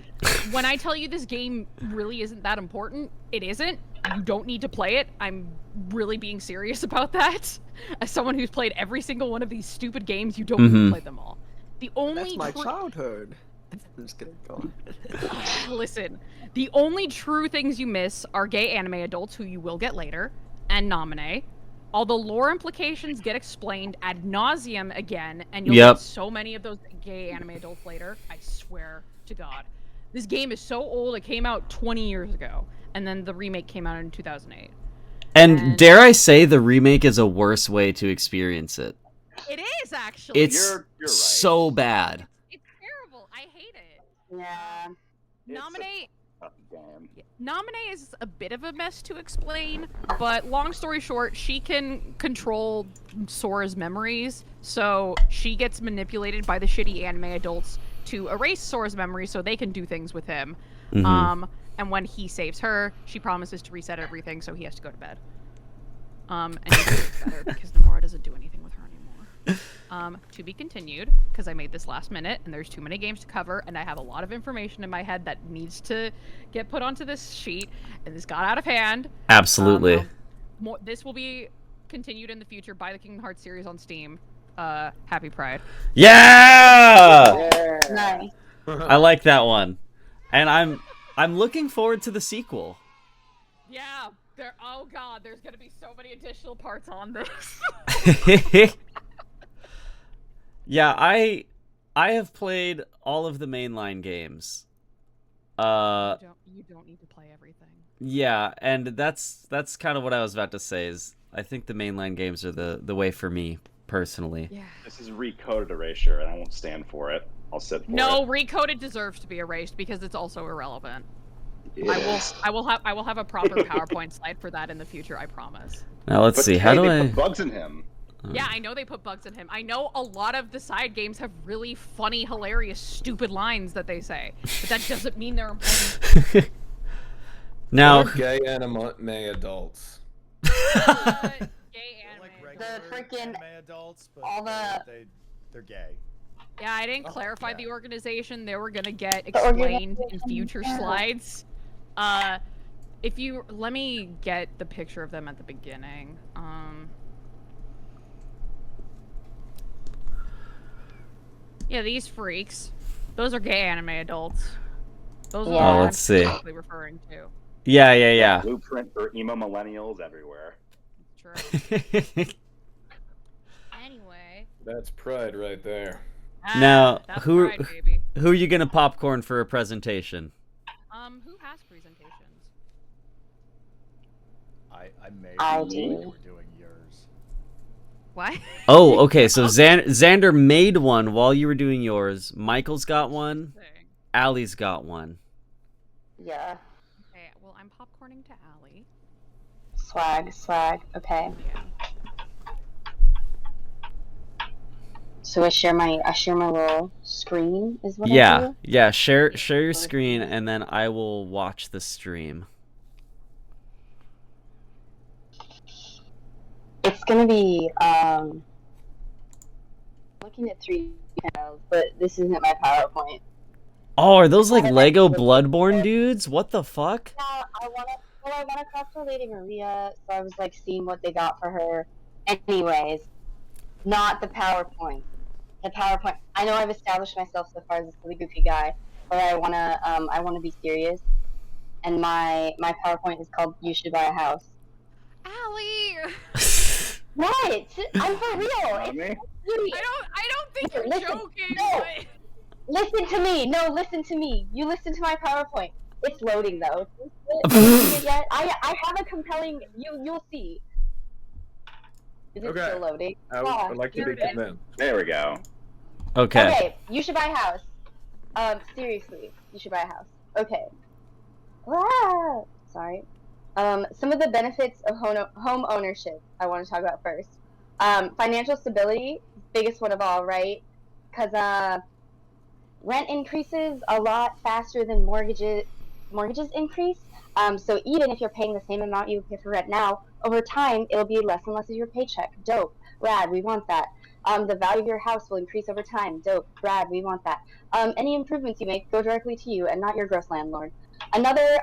When I tell you this game really isn't that important, it isn't. You don't need to play it. I'm really being serious about that. As someone who's played every single one of these stupid games, you don't need to play them all. The only That's my childhood. I'm just gonna go on. Listen, the only true things you miss are gay anime adults, who you will get later, and Nominee. All the lore implications get explained ad nauseum again, and you'll get so many of those gay anime adults later. I swear to God. This game is so old, it came out 20 years ago, and then the remake came out in 2008. And dare I say, the remake is a worse way to experience it. It is, actually. It's You're right. so bad. It's terrible. I hate it. Yeah. Nominee is a bit of a mess to explain, but long story short, she can control Sora's memories, so she gets manipulated by the shitty anime adults to erase Sora's memories so they can do things with him. And when he saves her, she promises to reset everything, so he has to go to bed. And he gets better because Nomura doesn't do anything with her anymore. To be continued, because I made this last minute, and there's too many games to cover, and I have a lot of information in my head that needs to get put onto this sheet, and this got out of hand. Absolutely. This will be continued in the future by the Kingdom Hearts series on Steam. Happy Pride. Yeah! Nice. I like that one. And I'm looking forward to the sequel. Yeah, oh god, there's gonna be so many additional parts on this. Yeah, I have played all of the mainline games. You don't need to play everything. Yeah, and that's kind of what I was about to say. Is I think the mainline games are the way for me personally. Yeah. This is recoded erasure, and I won't stand for it. I'll sit for it. No, Recoded deserves to be erased because it's also irrelevant. Yes. I will have a proper PowerPoint slide for that in the future, I promise. Now let's see. How do they I put bugs in him? Yeah, I know they put bugs in him. I know a lot of the side games have really funny, hilarious, stupid lines that they say, but that doesn't mean they're important. now? What are gay anime adults. Gay Like anime. regular freaking- anime adults, but all the- they're gay. Yeah, I didn't Oh, clarify yeah. the organization. They were gonna get The explained in organization, future yeah. slides. Let me get the picture of them at the beginning. Yeah, these freaks. Those are gay anime adults. Those are Yeah. the Oh, ones let's see. I'm specifically referring to. Yeah. Blueprint for emo millennials everywhere. True. Anyway. That's pride right there. Now, That's who pride, baby. who are you gonna popcorn for a presentation? Who has presentations? I may I be do. we're doing yours. What? Oh, okay. So Xander made one while you were doing yours. Michael's got one. Allie's got one. Yeah. Okay, well, I'm popcorning to Allie. Swag. Okay. Yeah. So I share my little screen is what I Yeah, do? yeah. Share your screen, and then I will watch the stream. It's gonna be looking at 3 panels, but this isn't my PowerPoint. Oh, are those like Lego Bloodborne dudes? What the fuck? Yeah, I wanna talk to Lady Maria, so I was like seeing what they got for her. Anyways, not the PowerPoint. The PowerPoint. I know I've established myself so far as a silly goofy guy, but I wanna be serious. And my PowerPoint is called "You Should Buy a House." Allie! What? I'm for real. Not me? I don't think you're Listen, joking. no. But... Listen to me. No, listen to me. You listen to my PowerPoint. It's loading though. It yet? I have a compelling. You'll see. Is it Okay. still loading? I would like to be convinced. There we go. Okay. Okay. You should buy a house. Seriously, you should buy a house. Okay. Ah, sorry. Some of the benefits of home ownership I want to talk about first. Financial stability, biggest one of all, right? Because rent increases a lot faster than mortgages increase. So even if you're paying the same amount you pay for rent now, over time it'll be less and less of your paycheck. Dope, rad, we want that. The value of your house will increase over time. Dope, rad, we want that. Any improvements you make go directly to you and not your gross landlord. Another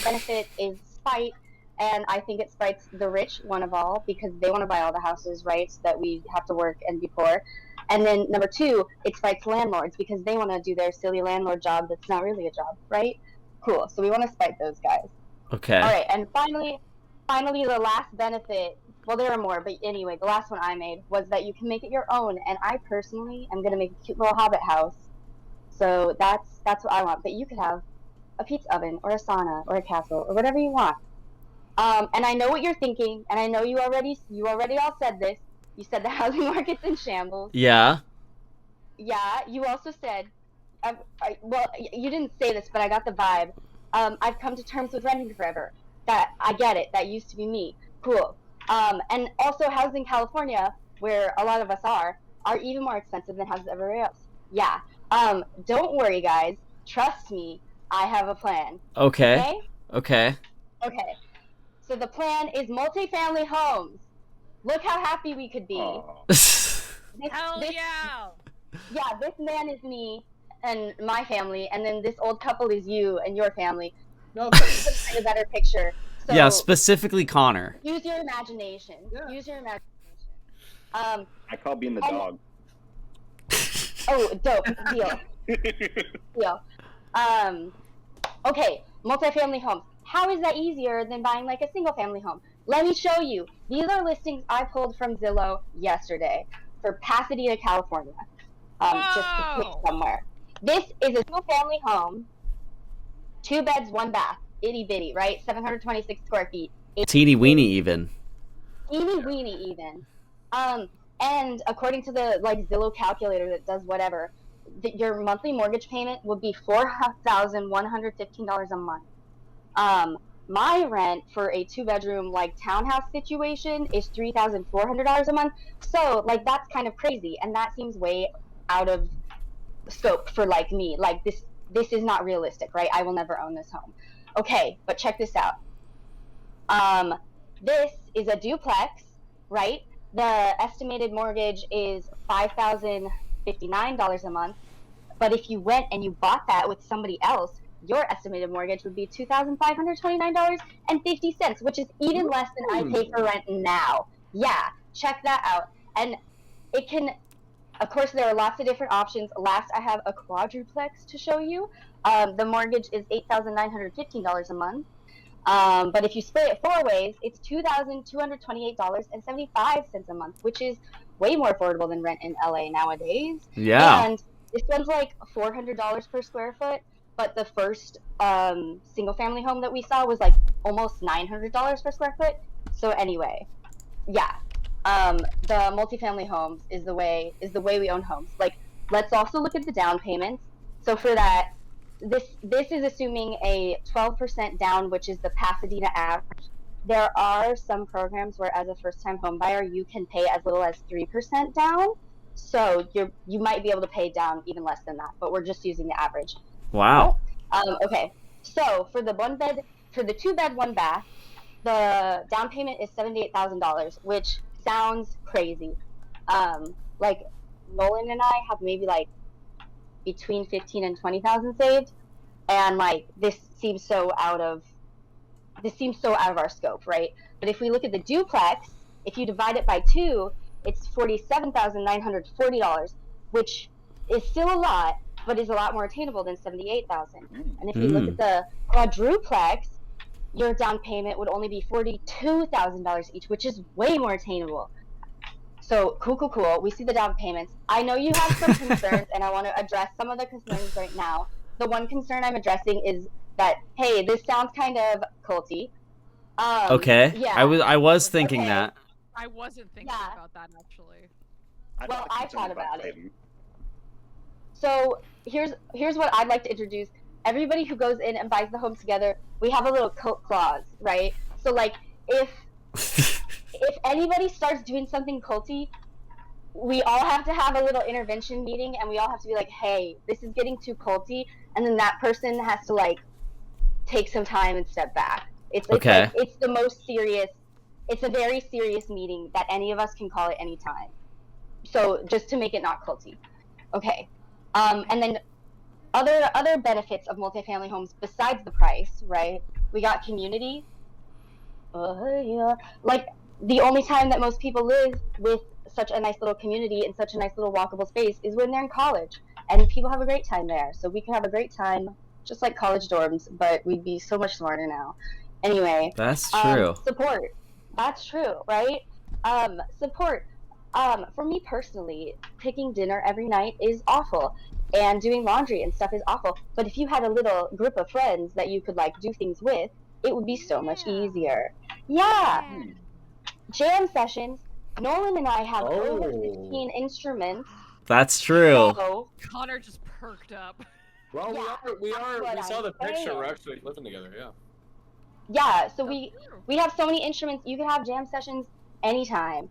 benefit is spite, and I think it spites the rich, one of all, because they want to buy all the houses, right, so that we have to work and be poor. And then number 2, it spites landlords because they want to do their silly landlord job that's not really a job, right? Cool. So we want to spite those guys. Okay. All right, and finally, the last benefit. Well, there are more, but anyway, the last one I made was that you can make it your own. And I personally am gonna make a cute little hobbit house. So that's what I want. But you could have a pizza oven or a sauna or a castle or whatever you want. And I know what you're thinking, and I know you already all said this. You said the housing market's in shambles. Yeah. Yeah, you also said, well, you didn't say this, but I got the vibe. I've come to terms with renting forever. That I get it. That used to be me. Cool. And also houses in California, where a lot of us are even more expensive than houses everywhere else. Yeah. Don't worry, guys. Trust me. I have a plan. Okay. Okay. So the plan is multifamily homes. Look how happy we could be. Oh. Hell yeah! Yeah, this man is me and my family, and then this old couple is you and your family. No, a better picture. So Yeah, specifically Connor. use your imagination. Yeah. Use your imagination. I call being the dog. Oh, dope. Deal. Okay, multifamily homes. How is that easier than buying like a single family home? Let me show you. These are listings I pulled from Zillow yesterday for Pasadena, California. Just to pick somewhere. This is a single family home, 2 beds, 1 bath, itty bitty, right? 726 square feet. Teeny weeny even. Teeny weeny even. And according to the like Zillow calculator that does whatever, your monthly mortgage payment would be $4,115 a month. My rent for a 2-bedroom like townhouse situation is $3,400 a month. So like that's kind of crazy, and that seems way out of scope for like me. Like this is not realistic, right? I will never own this home. Okay, but check this out. This is a duplex, right? The estimated mortgage is $5,059 a month. But if you went and you bought that with somebody else, your estimated mortgage would be $2,529.50, which is even less than I pay for rent now. Yeah, check that out. And it can Of course, there are lots of different options. Last, I have a quadruplex to show you. The mortgage is $8,915 a month. But if you split it 4 ways, it's $2,228.75 a month, which is way more affordable than rent in LA nowadays. Yeah. And this one's like $400 per square foot, but the first single family home that we saw was like almost $900 per square foot. So anyway, yeah. The multifamily homes is the way we own homes. Like, let's also look at the down payments. So for that, this is assuming a 12% down, which is the Pasadena average. There are some programs where, as a first-time home buyer, you can pay as little as 3% down. So you might be able to pay down even less than that, but we're just using the average. Wow. Okay. So for the 2-bed, 1-bath, the down payment is $78,000, which sounds crazy. Like, Nolan and I have maybe like between 15 and 20,000 saved, and like this seems so out of our scope, right? But if we look at the duplex, if you divide it by 2, it's $47,940, which is still a lot, but is a lot more attainable than $78,000. And if you look at the quadruplex, your down payment would only be $42,000 each, which is way more attainable. So cool. We see the down payments. I know you have some concerns, and I want to address some of the concerns right now. The one concern I'm addressing is that, hey, this sounds kind of culty. Okay. Yeah. I was thinking Okay. that. I wasn't thinking about that actually. Well, I thought about it. So here's what I'd like to introduce. Everybody who goes in and buys the home together, we have a little cult clause, right? So like, if anybody starts doing something culty, we all have to have a little intervention meeting, and we all have to be like, hey, this is getting too culty, and then that person has to like take some time and step back. It's Okay. like, it's the most serious. It's a very serious meeting that any of us can call at any time. So just to make it not culty. Okay. And then other benefits of multifamily homes besides the price, right? We got community. Yeah. Like, the only time that most people live with such a nice little community and such a nice little walkable space is when they're in college, and people have a great time there. So we can have a great time, just like college dorms, but we'd be so much smarter now. Anyway. That's true. Support. That's true, right? Support. For me personally, cooking dinner every night is awful, and doing laundry and stuff is awful. But if you had a little group of friends that you could like do things with, it would be so much easier. Yeah. Jam sessions. Nolan and I have over 15 instruments. That's true. So, Connor just perked up. Well, Yeah, we that's saw what the I'm picture. saying. We're actually living together. Yeah. yeah, so we have so many instruments. You can have jam sessions anytime.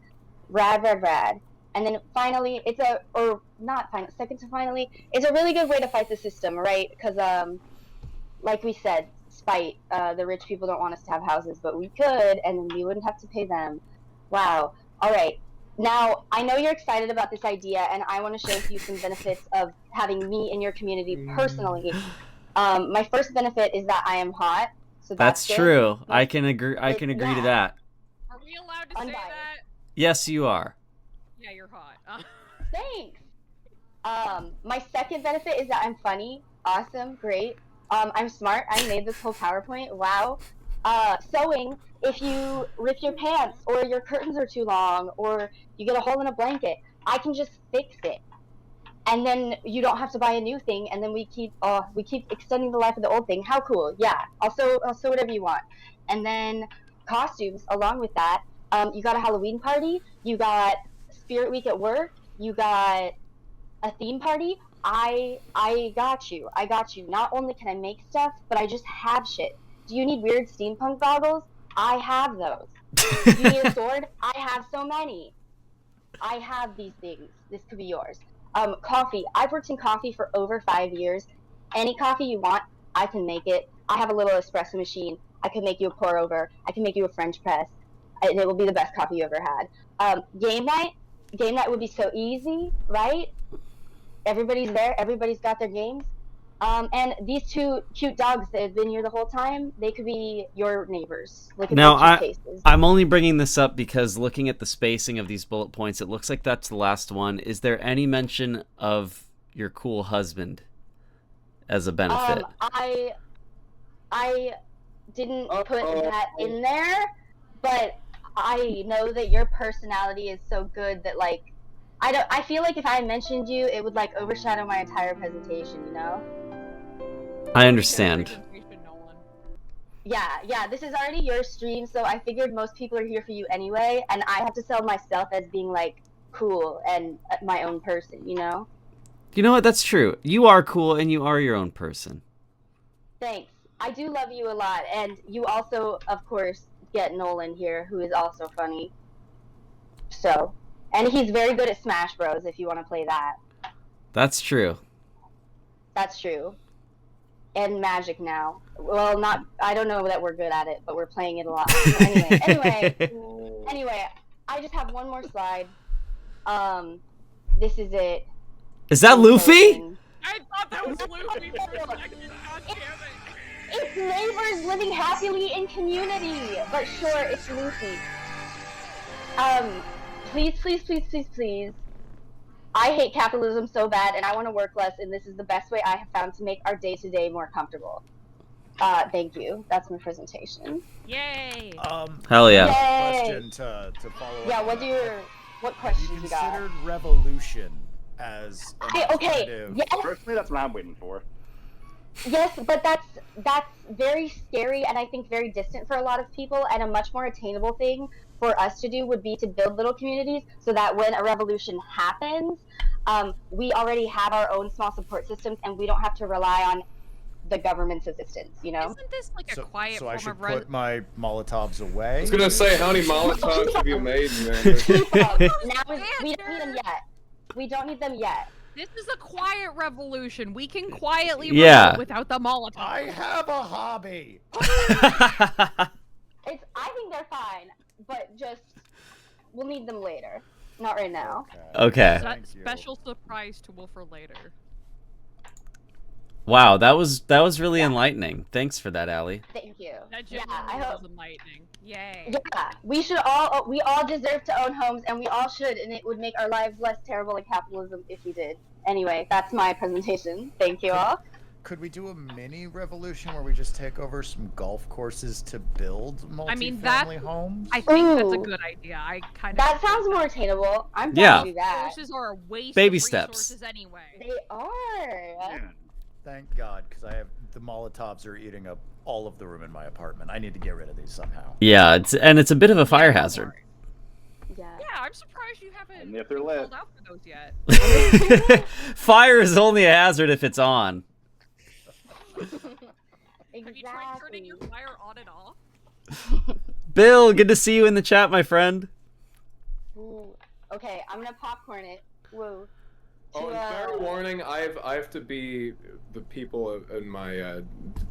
Rad. And then finally, second to finally, it's a really good way to fight the system, right? Because, like we said, spite. The rich people don't want us to have houses, but we could, and then we wouldn't have to pay them. Wow. All right. Now, I know you're excited about this idea, and I want to share with you some benefits of having me in your community personally. My first benefit is that I am hot. So That's good. true. I can agree to that. Are we allowed to say Unbiased. that? Yes, you are. Yeah, you're hot. Thanks. My second benefit is that I'm funny. Awesome. Great. I'm smart. I made this whole PowerPoint. Wow. Sewing. If you rip your pants, or your curtains are too long, or you get a hole in a blanket, I can just fix it. And then you don't have to buy a new thing, and then we keep extending the life of the old thing. How cool. Yeah. I'll sew whatever you want. And then costumes along with that. You got a Halloween party, you got Spirit Week at work, you got a theme party. I got you. Not only can I make stuff, but I just have shit. Do you need weird steampunk goggles? I have those. Do you need a sword? I have so many. I have these things. This could be yours. Coffee. I've worked in coffee for over 5 years. Any coffee you want, I can make it. I have a little espresso machine. I can make you a pour over. I can make you a French press. And it will be the best coffee you ever had. Game night. Game night would be so easy, right? Everybody's there. Everybody's got their games. And these two cute dogs that have been here the whole time, they could be your neighbors. Look at Now, their cute faces. I'm only bringing this up because looking at the spacing of these bullet points, it looks like that's the last one. Is there any mention of your cool husband as a benefit? I didn't put that in there, but I know that your personality is so good that like I feel like if I mentioned you, it would like overshadow my entire presentation, you know? I understand. Yeah, this is already your stream, so I figured most people are here for you anyway, and I have to sell myself as being like cool and my own person, you know? You know what? That's true. You are cool and you are your own person. Thanks. I do love you a lot, and you also, of course, get Nolan here, who is also funny. So, and he's very good at Smash Bros. If you want to play that. That's true. That's true. And Magic now. Well, not. I don't know that we're good at it, but we're playing it a lot. So anyway. I just have one more slide. This is it. Is that Luffy? I thought that was Luffy for a second. God damn it. It's neighbors living happily in community. But sure, it's Luffy. Please. I hate capitalism so bad, and I want to work less, and this is the best way I have found to make our day-to-day more comfortable. Thank you. That's my presentation. Yay! Hell yeah. Question to follow up. Yeah, what questions Have you you got? considered revolution as an Okay, alternative? yes, Personally, that's what I'm waiting for. yes, but that's very scary and I think very distant for a lot of people, and a much more attainable thing for us to do would be to build little communities so that when a revolution happens, we already have our own small support systems and we don't have to rely on the government's assistance, you know? Isn't this like a quiet So I form should of put my Molotovs away? I was gonna say, how many Molotovs have you made, man? We don't need them yet. We don't need them yet. This is a quiet revolution. We can quietly Yeah. without the Molotov. I have a hobby. I think they're fine, but just we'll need them later, not right now. Okay. Thank you. Special surprise tool for later. Wow, that was really enlightening. Thanks for that, Allie. Thank you. That Yeah, genuinely I hope. was enlightening. Yay. Yeah, we all deserve to own homes, and we all should, and it would make our lives less terrible like capitalism if we did. Anyway, that's my presentation. Thank you all. Could we do a mini revolution where we just take over some golf courses to build multifamily homes? I think that's a Ooh. good idea. I kind of. That sounds more attainable. I'm Yeah. down to do that. Resources are a waste Baby of steps. resources anyway. They are. Thank God, because the Molotovs are eating up all of the room in my apartment. I need to get rid of these somehow. Yeah, it's a bit of a fire hazard. Yeah. Yeah, I'm surprised you haven't Only if they're lit. pulled out for those yet. Fire is only a hazard if it's on. Exactly. Have you tried turning your fire on and off? Bill, good to see you in the chat, my friend. Ooh. Okay, I'm gonna popcorn it. Whoa. Oh, and fair warning, I have to be the people in my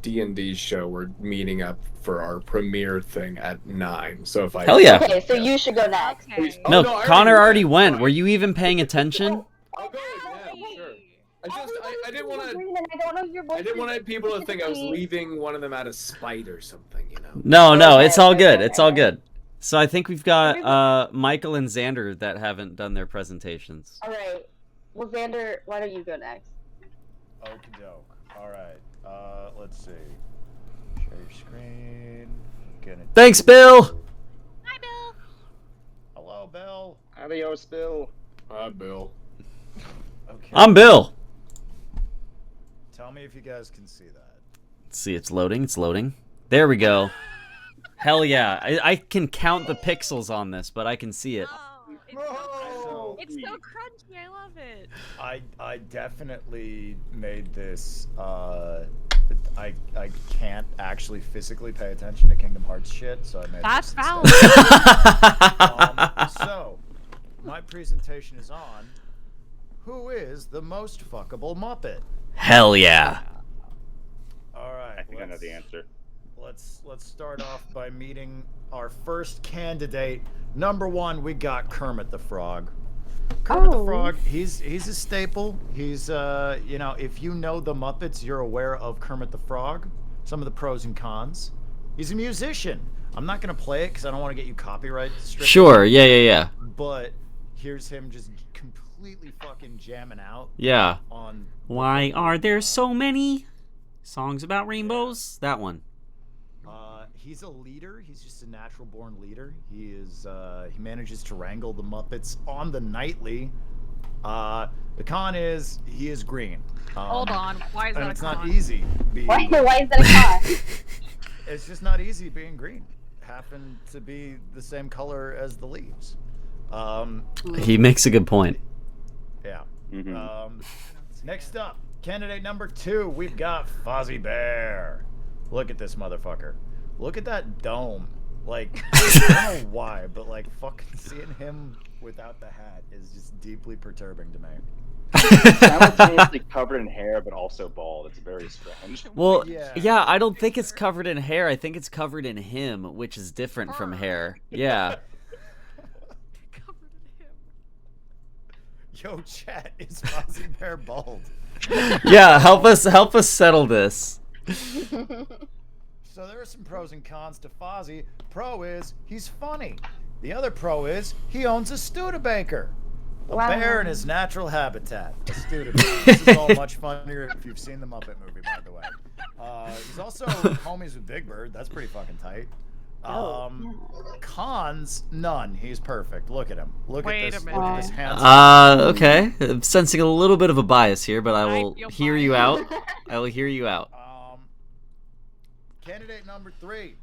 D&D show. We're meeting up for our premiere thing at 9. So if I Hell yeah. Okay, so you should go next. Okay. Oh, No, I Connor already went. went. Were you even paying attention? I'll go. Yeah, sure. I didn't want to. I don't know your voice. I didn't want people to think I was leaving one of them out of spite or something, you know. No, Okay, it's all okay, good. okay. It's all good. So I think we've got Michael and Xander that haven't done their presentations. All right. Well, Xander, why don't you go next? Okie doke. Alright. Let's see. Share your screen. Thanks, Bill. Hi, Bill. Hello, Bill. Adios, Bill. Hi, Bill. Okay. I'm Bill. Tell me if you guys can see that. Let's see, it's loading. It's loading. There we go. Hell yeah. I can count the pixels on this, but I can see it. Oh, it's so crunchy. I love it. I definitely made this. I can't actually physically pay attention to Kingdom Hearts shit, so I made That's this valid. instead. So, my presentation is on who is the most fuckable Muppet. Hell yeah. All right. I think I know the answer. Let's start off by meeting our first candidate. Number 1, we got Kermit the Frog. Kermit the Oh. Frog, he's a staple. He's you know, if you know the Muppets, you're aware of Kermit the Frog. Some of the pros and cons. He's a musician. I'm not gonna play it because I don't want to get you copyright stricken. Sure, yeah. But here's him just completely fucking jamming out Yeah. on. Why are there so many songs about rainbows? That one. He's a leader. He's just a natural born leader. He is. He manages to wrangle the Muppets on the nightly. The con is he is green. Hold on. Why is And that it's a con? not easy. Why is that a con? It's just not easy being green. Happen to be the same color as the leaves. He makes a good point. Yeah. Mhm. Next up, candidate number 2, we've got Fozzie Bear. Look at this motherfucker. Look at that dome. Like, I don't know why, but like fucking seeing him without the hat is just deeply perturbing to me. Simultaneously covered in hair, but also bald. It's very strange. Well, Yeah. yeah, I don't think it's covered in hair. I think it's covered in him, which is different from hair. Yeah. Covered in him. Yo, chat, is Fozzie Bear bald? Yeah, help us settle this. So there are some pros and cons to Fozzie. Pro is he's funny. The other pro is he owns a Studebaker. A Wow. bear in his natural habitat. A Studebaker. This is all much funnier if you've seen the Muppet movie, by the way. He's also homies with Big Bird. That's pretty fucking tight. Cons, none. He's perfect. Look at him. Look Wait at a this. Look at this minute. handsome. Okay. I'm sensing a little bit of a bias here, but I will feel hear you out. I will hear you out. Candidate number 3.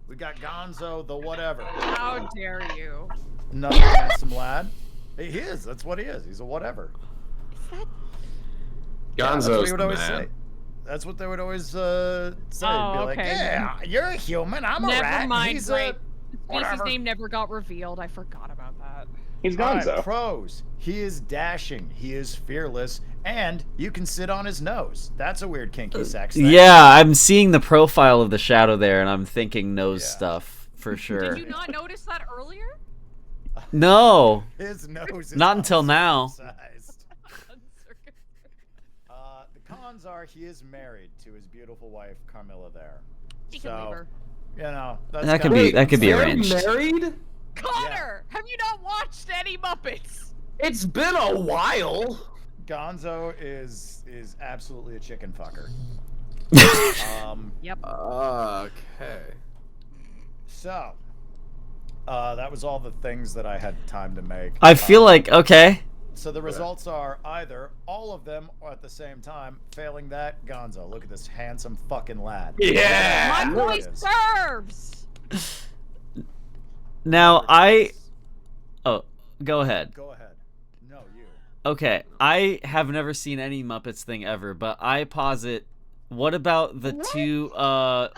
We got Gonzo the whatever. How dare you? Another handsome lad. He is. That's what he is. He's a whatever. That's what Gonzo's he would the always man. say. That's what they would always say. Oh, Be like, okay. yeah, you're a human. I'm a Never rat. mind, He's right. a Species whatever. name never got revealed. I forgot about that. He's All right, Gonzo. pros. He is dashing. He is fearless, and you can sit on his nose. That's a weird kinky sex thing. Yeah, I'm seeing the profile of the shadow there, and I'm thinking nose Yeah. stuff for sure. Did you not notice that earlier? No, His nose is Not until now. uncircumcised. The cons are he is married to his beautiful wife Carmilla there. He can leave So, her. you know, that's That could kinda- be They're arranged. married? Connor, have you not watched any Muppets? It's been a while. Gonzo is absolutely a chicken fucker. Yep. Okay. So, that was all the things that I had time to make. I feel like okay. So the results are either all of them or at the same time. Failing that, Gonzo. Look at this handsome fucking lad. Yeah. My There voice it is. serves. Now Oh, go ahead. Go ahead. No, you. Okay, I have never seen any Muppets thing ever, but I posit. What about the two?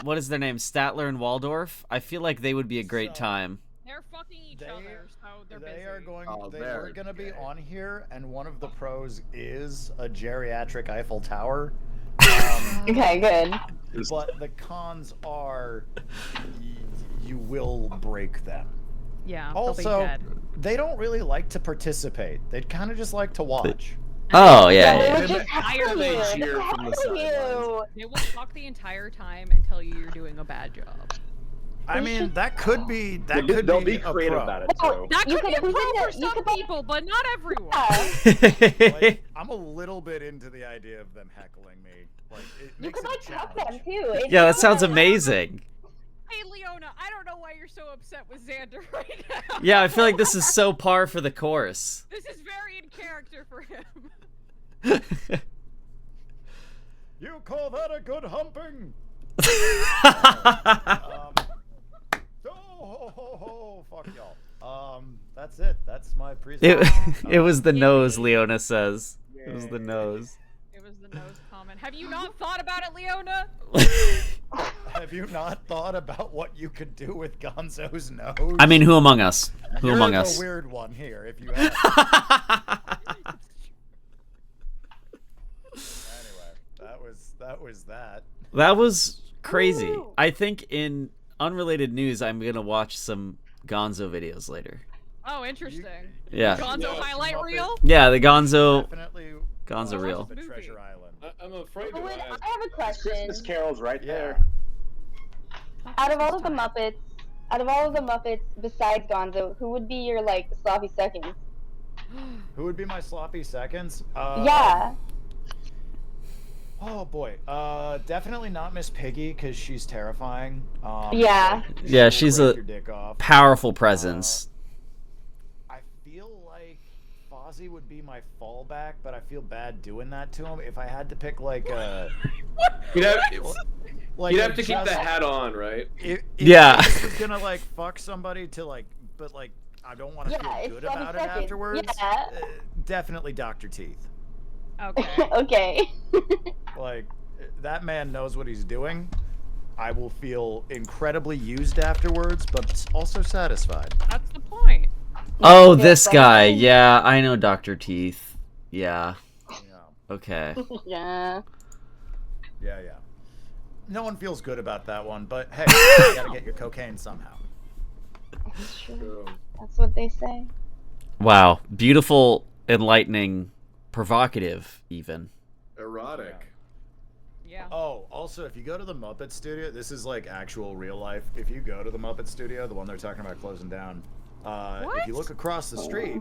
What is their name? Statler and Waldorf. I feel like they would be a great So- time. They're fucking each They- other, so they're They busy. are going. Oh, they they're are going to be gay. on here, and one of the pros is a geriatric Eiffel Tower. Okay, good. But the cons are you will break them. Yeah, Also, they'll be dead. they don't really like to participate. They'd kind of just like to watch. Oh They yeah. would just heckle They you. cheer Just from the heckle you. sidelines. They will talk the entire time and tell you you're doing a bad job. I mean, that could be They'll be a creative pro. about it Well, too. That You could be could- a you pro could- for you some could- people, but not everyone. Yeah. Like, I'm a little bit into the idea of them heckling me. Like, it You makes could it a like cup challenge. them too. It's Yeah, that so sounds like- amazing. Hey, Leona, I don't know why you're so upset with Xander right now. Yeah, I feel like this is so par for the course. This is very in character for him. You call that a good humping? Oh, fuck y'all. That's it. That's my It, presentation. it was the nose, Leona says. It was the nose. It was the nose comment. Have you not thought about it, Leona? Have you not thought about what you could do with Gonzo's nose? I mean, who among us? Who You're among the us? weird one here, if you have. Anyway, that was that. That was crazy. Woo. I think in unrelated news, I'm gonna watch some Gonzo videos later. Oh, interesting. Yeah. Gonzo Yeah. highlight reel? Yeah, the Gonzo Definitely Gonzo reel. the Treasure Island. I'm afraid to Owen, ask. I have a question. Christmas Carol's right Yeah. there. Out of all of the Muppets, besides Gonzo, who would be your like sloppy seconds? Who would be my sloppy seconds? Yeah. Oh boy. Definitely not Miss Piggy because she's terrifying. Yeah. Yeah, she'll she's break a your dick off. powerful presence. I feel like Fozzie would be my fallback, but I feel bad doing that to him. If I had to pick like a, You'd have, like you'd a have to keep the just- hat on, right? If Yeah. I was gonna like fuck somebody to like, but like I don't want to Yeah, feel it's good 7 about it seconds. afterwards. Yeah. Definitely Dr. Teeth. Okay. Okay. Like that man knows what he's doing. I will feel incredibly used afterwards, but also satisfied. That's the point. Oh, Yeah, this but- guy. Yeah, I know Dr. Teeth. Yeah. Yeah. Okay. Yeah. Yeah, yeah. No one feels good about that one, but hey, you gotta get your cocaine somehow. That's true. That's what they say. Wow. Beautiful, enlightening, provocative, even. Erotic. Yeah. Oh, also, if you go to the Muppet Studio, this is like actual real life. If you go to the Muppet Studio, the one they're talking about closing down, if you What? look across the street,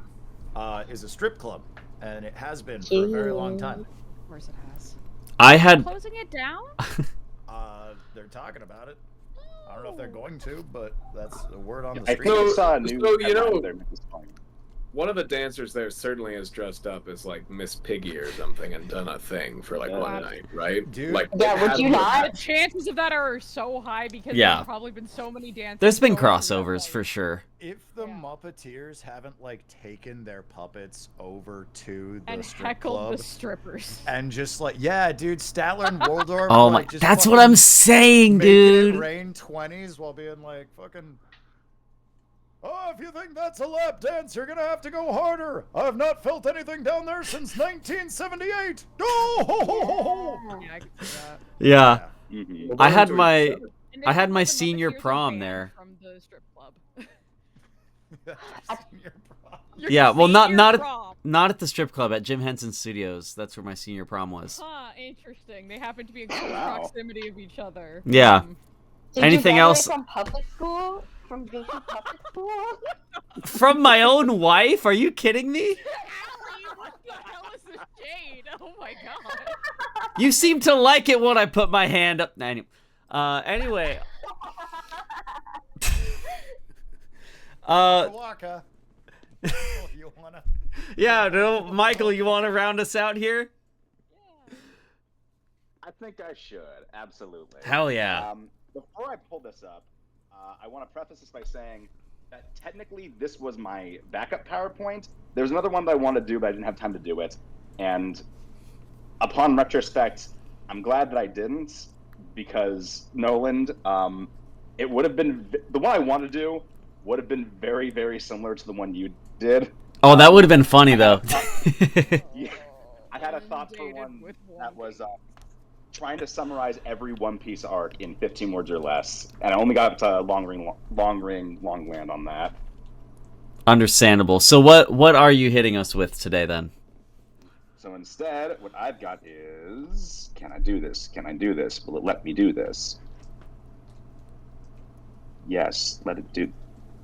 is a strip club, and it has been for a very long time. Of course it has. I had Closing it down? They're talking about it. I don't know if they're going to, but that's a word on the I street. think I So- saw a new so, you headline know- there this morning. One of the dancers there certainly is dressed up as like Miss Piggy or something and done a thing for like Yeah. one night, right? Dude. Like, Yeah, it would has you been- not? The chances of that are so high because Yeah. there's probably been so many dances. There's been going through that crossovers place. for sure. If the Yeah. Muppeteers haven't like taken their puppets over to the And strip heckled club the strippers. and just like, yeah, dude, Statler and Waldorf. Oh my, like, just that's what I'm fucking saying, making dude. it rain 20s while being like fucking. Oh, if you think that's a lap dance, you're gonna have to go harder. I've not felt anything down there since 1978. Oh! Yeah, I could see that. Yeah. Mhm. Well, I had they're my doing seven. And I they had put my the senior Muppeteers on prom ban there. From the strip club. Senior prom. Your Yeah, well, not senior at prom. not at the strip club, at Jim Henson Studios. That's where my senior prom was. Huh, interesting. They happen to be in close Wow. proximity of each other. Yeah. Did Anything you else? graduate from public school? From basic public school? From my own wife? Are you kidding me? Allie, what the hell is this shade? Oh my god. You seem to like it when I put my hand up. Anyway. Waka. Oh, you wanna? Yeah, no, Michael, you want to round us out here? I think I should, absolutely. Hell yeah. Before I pull this up, I want to preface this by saying that technically this was my backup PowerPoint. There was another one that I wanted to do, but I didn't have time to do it. And upon retrospect, I'm glad that I didn't, because Noland, it would have been, the one I wanted to do would have been very, very similar to the one you did. Oh, that would have been funny though. Yeah. I had a thought for one that was trying to summarize every One Piece arc in 15 words or less, and I only got up to long land on that. Understandable. So what are you hitting us with today then? So instead, what I've got is, can I do this? Can I do this? Will it let me do this? Yes, let it do.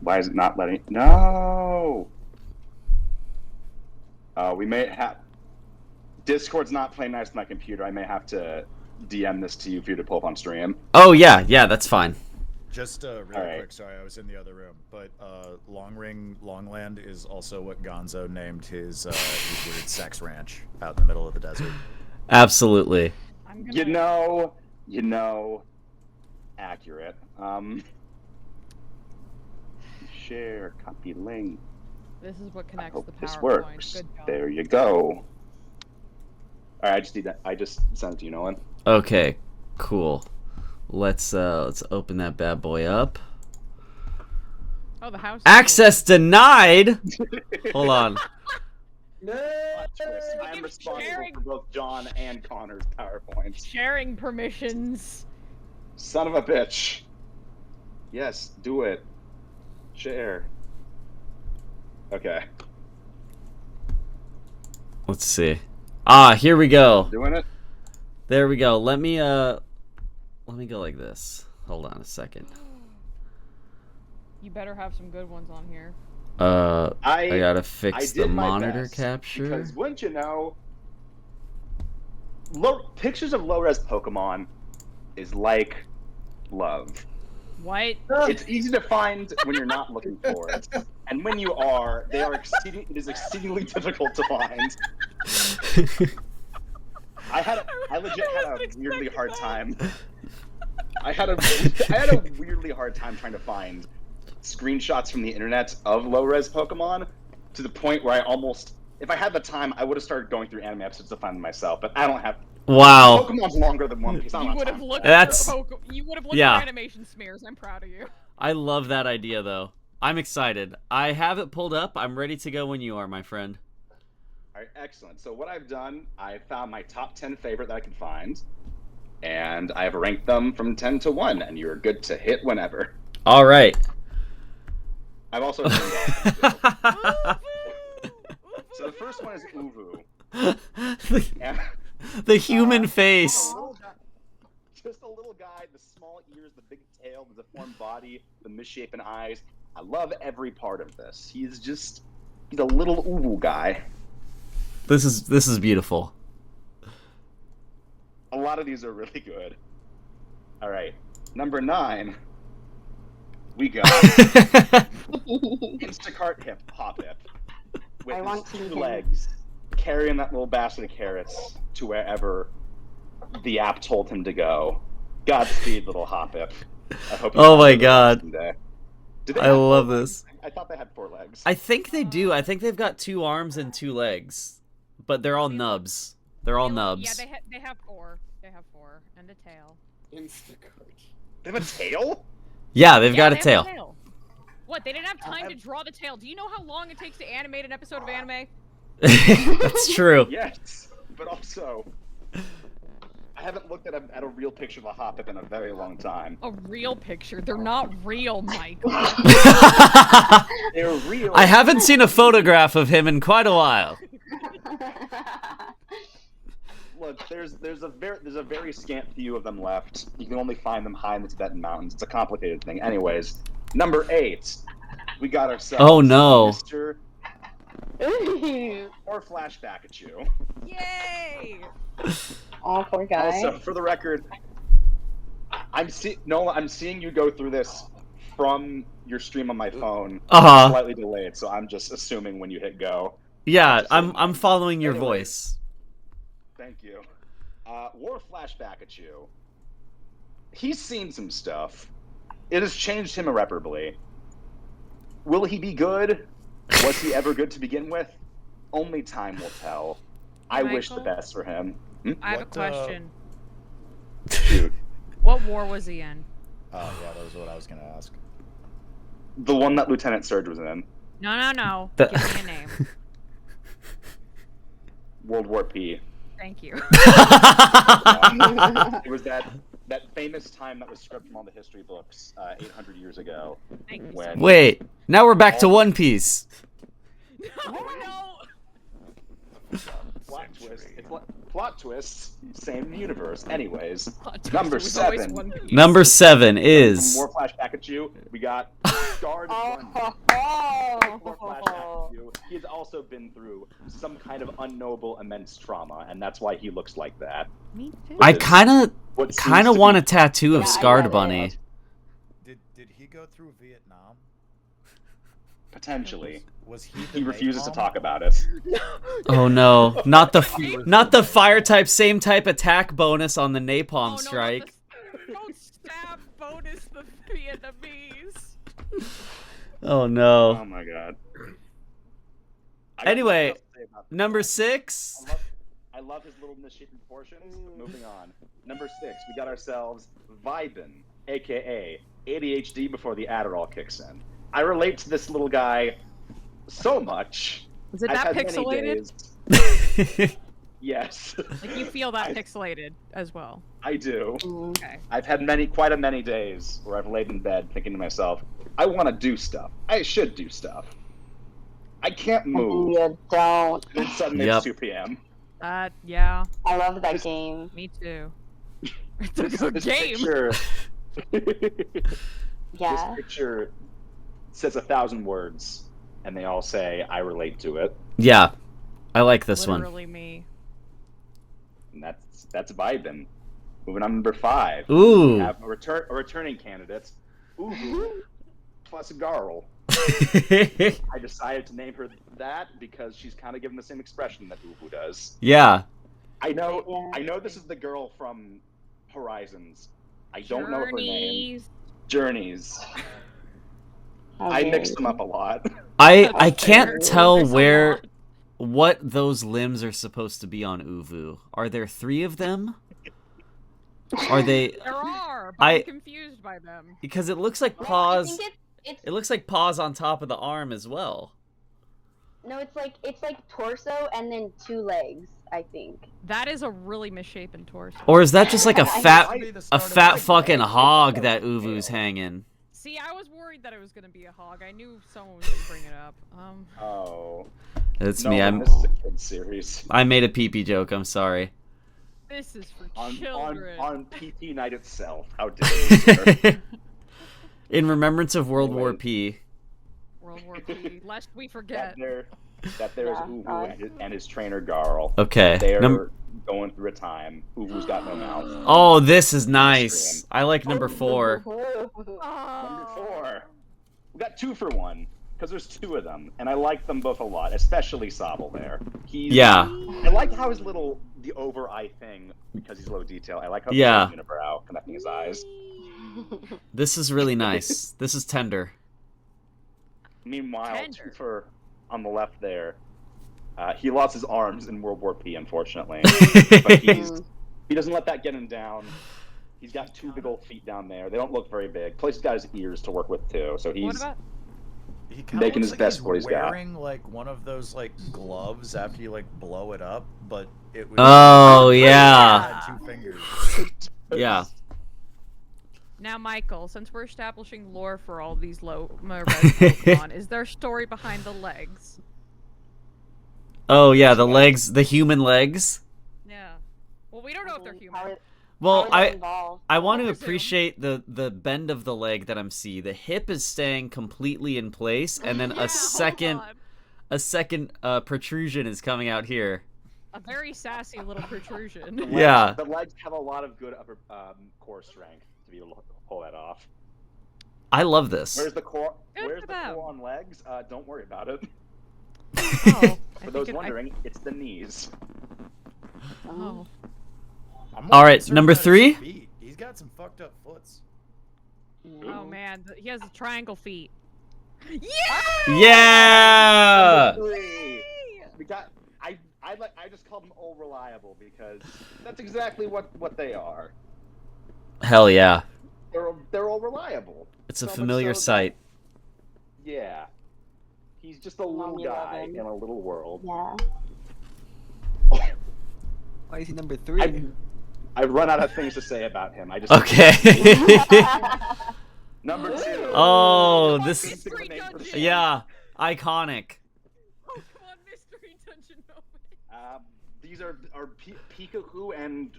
Why is it not letting? No. We may have. Discord's not playing nice with my computer. I may have to DM this to you for you to pull up on stream. Oh yeah, that's fine. Just real Alright. quick, sorry, I was in the other room, but Longland is also what Gonzo named his weird sex ranch out in the middle of the desert. Absolutely. I'm gonna... You know, accurate. Share, copy link. This is what I connects hope the PowerPoint. this works. Good job. There you go. All right, I just need that. I just sent it to you, Nolan. Okay, cool. Let's open that bad boy up. Oh, the house. is Access denied. Hold on. Plot twist. I am Keep responsible sharing. for both John and Connor's PowerPoints. sharing permissions. Son of a bitch. Yes, do it. Share. Okay. Let's see. Ah, here we go. Doing it? There we go. Let me go like this. Hold on a second. You better have some good ones on here. I gotta I fix did the my monitor best, capture. Because wouldn't you know, pictures of low-res Pokemon is like love. What? It's easy to find when you're not looking for it, and when you are, it is exceedingly difficult to find. I legit had a weirdly hard time. I had a weirdly hard time trying to find screenshots from the internet of low-res Pokemon, to the point where I almost, if I had the time, I would have started going through anime episodes to find them myself, but I don't have. Wow. Pokemon's longer than One Piece. I don't You have would time have for looked. that. You would have looked Yeah. for animation smears. I'm proud of you. I love that idea though. I'm excited. I have it pulled up. I'm ready to go when you are, my friend. All right, excellent. So what I've done, I found my top 10 favorite that I could find, and I have ranked them from 10 to 1, and you're good to hit whenever. All right. I've also turned off. So the first one is Uvu. And The human face. just a little guy, the small ears, the big tail, the deformed body, the misshapen eyes. I love every part of this. He's a little Uvu guy. This is beautiful. A lot of these are really good. All right, number 9. We got Instacart Hop Hip with I his want to 2 be him. legs, carrying that little basket of carrots to wherever the app told him to go. Godspeed, little Hop Hip. I hope. Oh my God. Someday. Did they I have love 4 this. legs? I thought they had 4 legs. I think they do. I think they've got 2 arms and 2 legs, but they're all nubs. They're all nubs. Yeah, they have 4. They have 4 and a tail. Instacart. They have a tail? Yeah, they've got a they tail. have What? They didn't have time to draw the tail. Do you know how long it takes to animate an episode of anime? That's true. Yes, but also, I haven't looked at a real picture of a Hop Hip in a very long time. A real picture. They're not real, Mike. They're real. I haven't seen a photograph of him in quite a while. Look, there's a very scant few of them left. You can only find them high in the Tibetan mountains. It's a complicated thing. Anyways, number 8, we got ourselves. Oh, no. Mr. or flashback at you. Yay! Oh, poor guy. Also, for the record, I'm seeing you go through this from your stream on my phone. Uh-huh. Slightly delayed, so I'm just assuming when you hit go. Yeah, I'm following your voice. Thank you. War flashback at you. He's seen some stuff. It has changed him irreparably. Will he be good? Was he ever good to begin with? Only time will tell. I wish the Michael? best for him. I have a question. Shoot. What war was he in? Oh yeah, that was what I was gonna ask. The one that Lieutenant Surge was in. No. The- Give me a name. World War P. Thank you. It was that famous time that was stripped from all the history books 800 years ago. Thank you. When Wait, now we're back to One Piece. No. plot twist. It's plot twists. Same universe. Anyways, Plot twist, number it was always 7. One Piece. Number 7 is More flashback at you. We got Scarred Bunny. More flashback at you. He's also been through some kind of unknowable, immense trauma, and that's why he looks like that. Me too. I kind of What seems to want be- a tattoo of Yeah, I Scarred love Bunny. it. Did he go through Vietnam? Potentially. Was he? He the refuses to napalm? talk about it. Oh no, not the fire type same type attack bonus on the napalm Oh, no, not strike. the- Don't stab bonus the Vietnamese. Oh Oh no. my god. Anyway, I got nothing else to say about this. Number 6. I love his little misshapen proportions. But moving on. Number 6, we got ourselves Vibin, aka ADHD before the Adderall kicks in. I relate to this little guy so much. Was it I've that had many pixelated? days- Yes, Like you feel that I- pixelated as well. I do. Okay. I've had quite many days where I've laid in bed thinking to myself, I want to do stuff. I should do stuff. I can't move. You don't. And then suddenly Yep. it's 2 p.m. Yeah, I love that Just- game. me too. It's a good This game. picture, Yeah. this picture says 1,000 words, and they all say, I relate to it. Yeah, I like this one. Literally me. And that's vibing. Moving on to number 5. Ooh. We have a returning candidate, Uwu plus Garl. I decided to name her that because she's kind of given the same expression that Uwu does. Yeah. I know Yeah. this is the girl from Horizons. I don't know her name. Journeys. Journeys. How I dare mix you. them up a lot. I can't fair. tell There's a where lot. what those limbs are supposed to be on Uvu. Are there 3 of them? Are they? There are, but I- I'm confused by them. Because it looks like No, I paws. think it's It looks like paws on top of the arm as well. no, it's like torso and then 2 legs. I think. That is a really misshapen torso. Or is that just like a I- fat Might be the a start of fat the fucking game. hog that Uvu's hanging? See, I was worried that it was gonna be a hog. I knew someone was gonna bring it up. Oh. It's No, me. this is a kid series. I made a pee-pee joke. I'm sorry. This is for On children. PT night itself. How dare you, sir? In remembrance of World War Anyway. P. World War P. Lest we forget. that there's Yeah, Uwu and his trainer Garl. Okay. They're going through a time. Uwu's got no mouth. Oh, this is nice. I like number 4. Number Oh. 4. We got 2 for 1. Because there's 2 of them, and I like them both a lot, especially Sobble there. Yeah. I like how the over eye thing, because he's low detail. I like how Yeah. he's unibrow connecting his eyes. This is really nice. This is tender. Meanwhile, Tender. Twofer on the left there, he lost his arms in World War P, unfortunately. But he doesn't let that get him down. He's got 2 big old feet down there. They don't look very big. Plus, he's got his ears to work with too. So What he's about? He kinda making looks his like best for what he's got. wearing like one of those like gloves after you like blow it up, but it was. Oh, it yeah. had 2 fingers. Yeah. Now, Michael, since we're establishing lore for all these low res Pokemon, is there a story behind the legs? Oh, yeah, the legs, the human legs. Yeah. Well, we don't know if they're human. Well, I want to presume. appreciate the bend of the leg that I'm seeing. The hip is staying completely in place, and then Yeah, hold on. a second protrusion is coming out here. A very sassy little protrusion. Yeah. The legs have a lot of good upper core strength to be able to pull that off. I love this. Where's the core? Good Where's for the them. core on legs? Don't worry about it. Oh, For those wondering, it's the knees. Oh. I'm All more right, concerned number about his 3? feet. He's got some fucked up foots. Oh man, he has triangle feet. Yeah! Yeah. Three. We got. I just called them all reliable because that's exactly what they are. Hell yeah. They're all reliable. It's a So much familiar so that- sight. Yeah. He's just a little guy in a little world. Yeah. Why is he number 3? I've run out of things to say about him. I just Okay. Number 2. Oh, this Mystery dungeon. yeah, iconic. Pokemon mystery dungeon moment. These are Pikachu and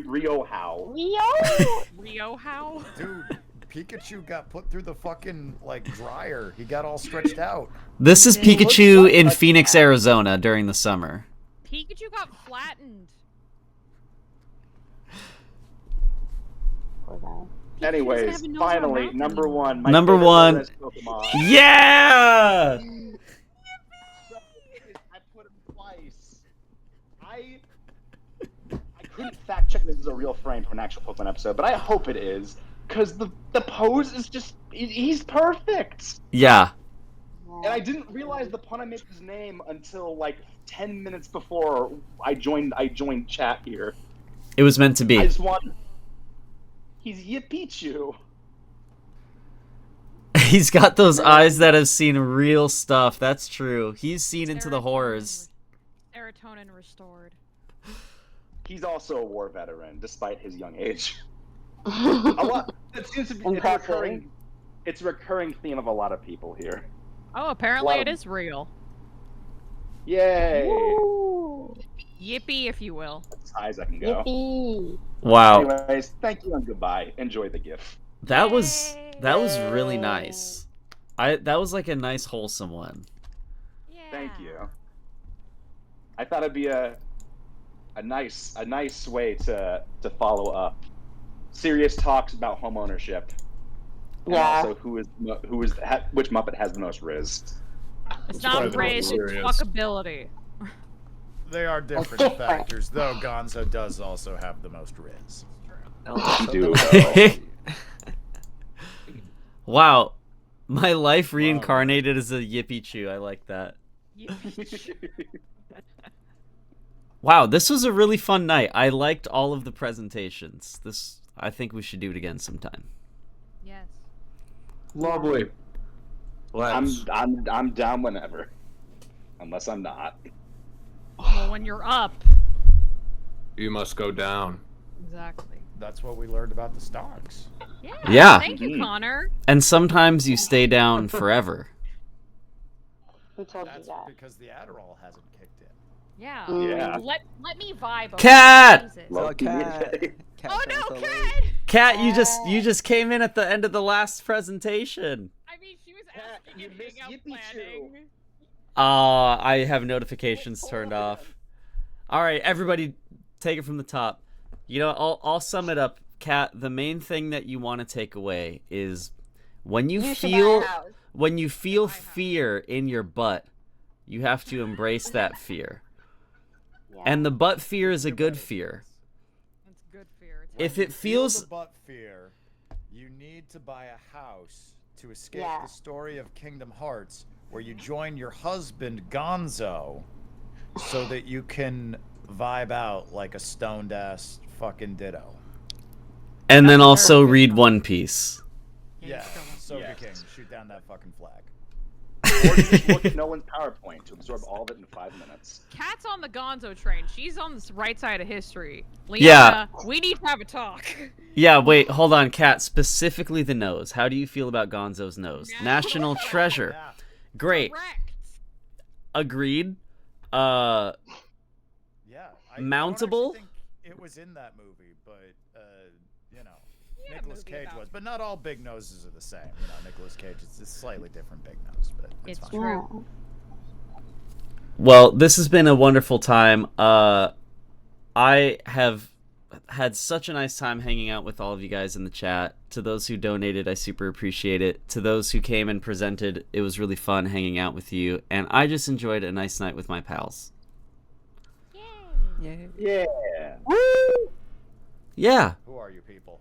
Rio How. Rio, how? Dude, Pikachu got put through the fucking like dryer. He got all stretched out. This is He looks Pikachu like in a Phoenix, cat. Arizona during the summer. Pikachu got flattened. Anyways, have a nose or a finally, mouth number anymore. 1. My Number favorite 1. Low-res Pokemon. Yeah! I put him twice. I couldn't fact check this is a real frame from an actual Pokemon episode, but I hope it is, because the pose is just he's perfect. Yeah. And I didn't realize the pun I made his name until like 10 minutes before I joined chat here. It was meant to I be. just want. He's Yipichu. He's got those eyes that have seen real stuff. That's true. He's seen into the horrors. Serotonin restored. He's also a war veteran, despite his young age. A lot. It seems to be it's a Impressive. recurring. It's a recurring theme of a lot of people here. Oh, apparently Wow. it is real. Yay! Woo! Yippee, if you will. As high as I can go. Yippee! Wow, Anyways, thank you and goodbye. Enjoy the GIF. that was really Yay. nice. That was like a nice wholesome one. Yeah. Thank you. I thought it'd be a nice way to follow up serious talks about home ownership. And Yeah. also which Muppet has the most Riz. It's probably not the race, most it's serious. fuckability. They are different different. factors, though Gonzo does also have the most Riz. Do Wow, my life reincarnated as a Yippee Chew. I like that. Wow, this was a really fun night. I liked all of the presentations. I think we should do it again sometime. Yes. Lovely. Let's. I'm down whenever, unless I'm not. Well, when you're up. You must go down. Exactly. That's what we learned about the stocks. Yeah. Yeah. Thank you, Connor. And sometimes you stay down forever. Who told you That's that? because the Adderall hasn't kicked in. Yeah. Yeah. Let me vibe. Okay? Cat! Jesus. Oh, cat. Cat Oh sounds no, so Cat! late. Kat, you just came in at the end of the last presentation. I mean, she was Cat, asking you if missed hangout Yippee planning. I have notifications turned off. All right, everybody, take it from the top. You know, I'll sum it up. Kat, the main thing that you want to take away is when you should buy a feel house. fear in your butt, you have to embrace that fear. Yeah. And the butt fear is a good fear. That's good fear. It's If When it you feel feels the butt fear, you need to buy a house to escape Yeah. the story of Kingdom Hearts, where you join your husband Gonzo, so that you can vibe out like a stoned ass fucking ditto. and then also read One Piece. Yeah, Soda Yes. King, shoot down that fucking flag. Or just look at no one's PowerPoint to absorb all of it in 5 minutes. Cat's on the Gonzo train. She's on the right side of history. Leona, Yeah. we need to have a talk. Yeah, wait, hold on, Kat. Specifically the nose. How do you feel about Gonzo's nose? National treasure. Yeah. Great. Correct. Agreed. Yeah. I Mountable? don't actually think it was in that movie, but you know, Yeah, Nicolas movie Cage about- was. But not all big noses are the same. You know, Nicolas Cage is a slightly different big nose, but it's It's fine. true. Well, this has been a wonderful time. I have had such a nice time hanging out with all of you guys in the chat. To those who donated, I super appreciate it. To those who came and presented, it was really fun hanging out with you. And I just enjoyed a nice night with my pals. Yay. Yeah. Woo! Yeah. Who are you people?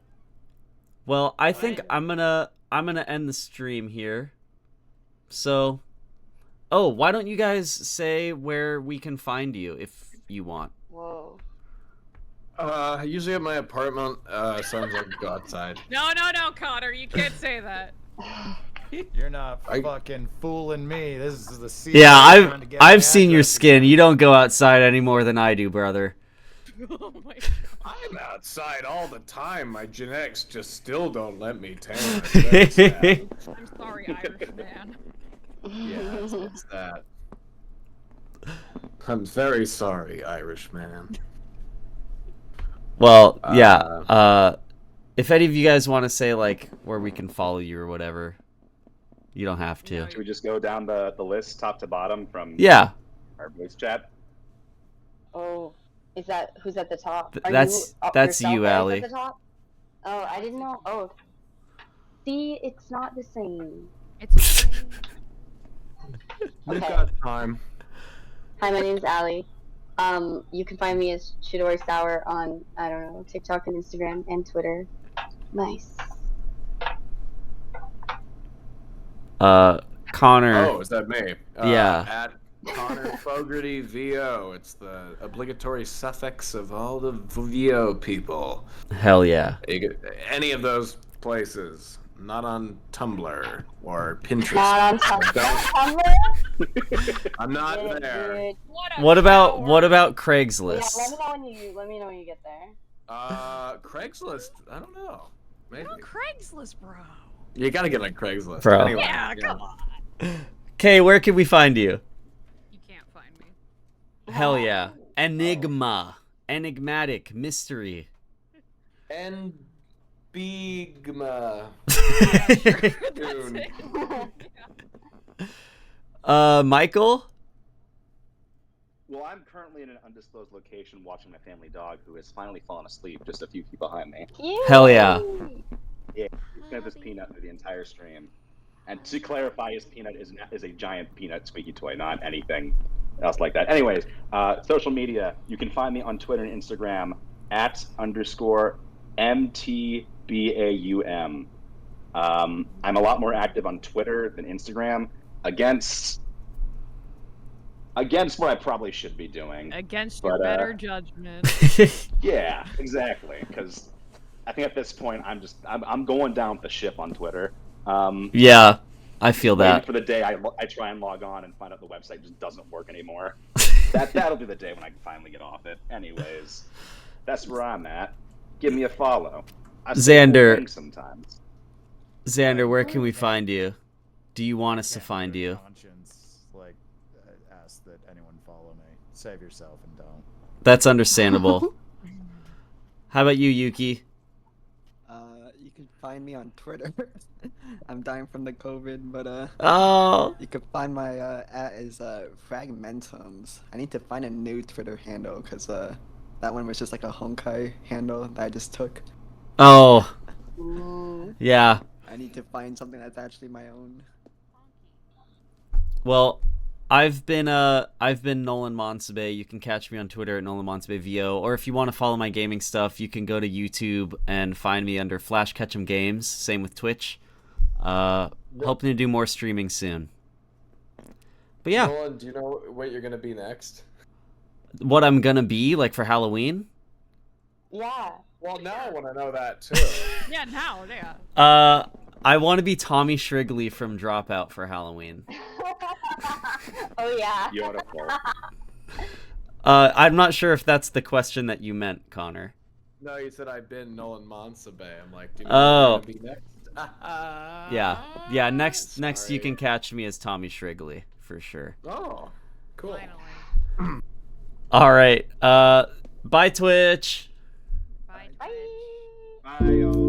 Well, I think I'm gonna end the stream here. So, oh, why don't you guys say where we can find you if you want? Whoa. Usually at my apartment. Sounds like go outside. No, Connor, you can't say that. You're not I- fucking fooling me. This is the CIA Yeah, trying to get my I've seen your address skin. again. You don't go outside any more than I do, brother. Oh my god. I'm outside all the time. My genetics just still don't let me tan. It's very sad. I'm sorry, Irish man. Yeah, it's that. I'm very sorry, Irish man. Well, yeah. If any of you guys want to say like where we can follow you or whatever, you don't have to. Should we just go down the list top to bottom from Yeah, our voice chat? Oh, is that who's at the top? Are that's yourself you, that is Allie. At the top? Oh, I didn't know. Oh, see, it's not the same. It's okay. We've Okay. got time. Hi, my name's Allie. You can find me as Chidori Sour on, I don't know, TikTok and Instagram and Twitter. Nice. Connor. Oh, is that me? Yeah. At Connor Fogarty VO. It's the obligatory suffix of all the VO people. Hell yeah. You get any of those places. Not on Tumblr or Pinterest. Not on Tumblr. I'm not Good, there. good. What about Yeah, Craigslist? let me know when you get there. Craigslist. I don't know. Maybe. Get on Craigslist, bro. You gotta get on Craigslist. Bro. Anyway, Yeah, come on. Okay, where can we find you? You can't find me. Hell yeah. Enigma. Enigmatic. Mystery. And Bigma. That's it. Michael? Well, I'm currently in an undisclosed location watching my family dog, who has finally fallen asleep just a few feet behind me. Hell yeah. Yeah, he's been at this peanut through the entire stream. And to clarify, his peanut is a giant peanut squeaky toy, not anything else like that. Anyways, social media, you can find me on Twitter and Instagram @_MTBAUM. I'm a lot more active on Twitter than Instagram against what I probably should be doing. Against your better judgment. Yeah, exactly. Because I think at this point, I'm going down with the ship on Twitter. Yeah, I feel Waiting that. for the day I try and log on and find out the website just doesn't work anymore. That'll be the day when I can finally get off it. Anyways, that's where I'm at. Give me a follow. I say cool Xander. things sometimes. Xander, where can we find you? Do you want us to Can't find with you? conscience, like, ask that anyone follow me. Save yourself and don't. That's understandable. How about you, Yuki? You can find me on Twitter. I'm dying from the COVID, but Oh. you can find my at is Fragmentums. I need to find a new Twitter handle because that one was just like a Honkai handle that I just took. Oh. Yeah. I need to find something that's actually my own. Well, I've been Nolan Monsabe. You can catch me on Twitter at Nolan Monsabe VO, or if you want to follow my gaming stuff, you can go to YouTube and find me under Flash Ketchum Games. Same with Twitch. Hoping to do more streaming soon. But yeah, Nolan, do you know what you're gonna be next? what I'm gonna be like for Halloween? Yeah. Well, now I want to know that too. Yeah, now, yeah. I want to be Tommy Shrigley from Dropout for Halloween. Oh yeah. Beautiful. I'm not sure if that's the question that you meant, Connor. No, you said I've been Nolan Monsabe. I'm like, do you Oh. know what you're gonna be next? Yeah. Next you Sorry. can catch me as Tommy Shrigley for sure. Oh, cool. Finally. All right. Bye, Twitch. Bye. Bye. Bye, y'all.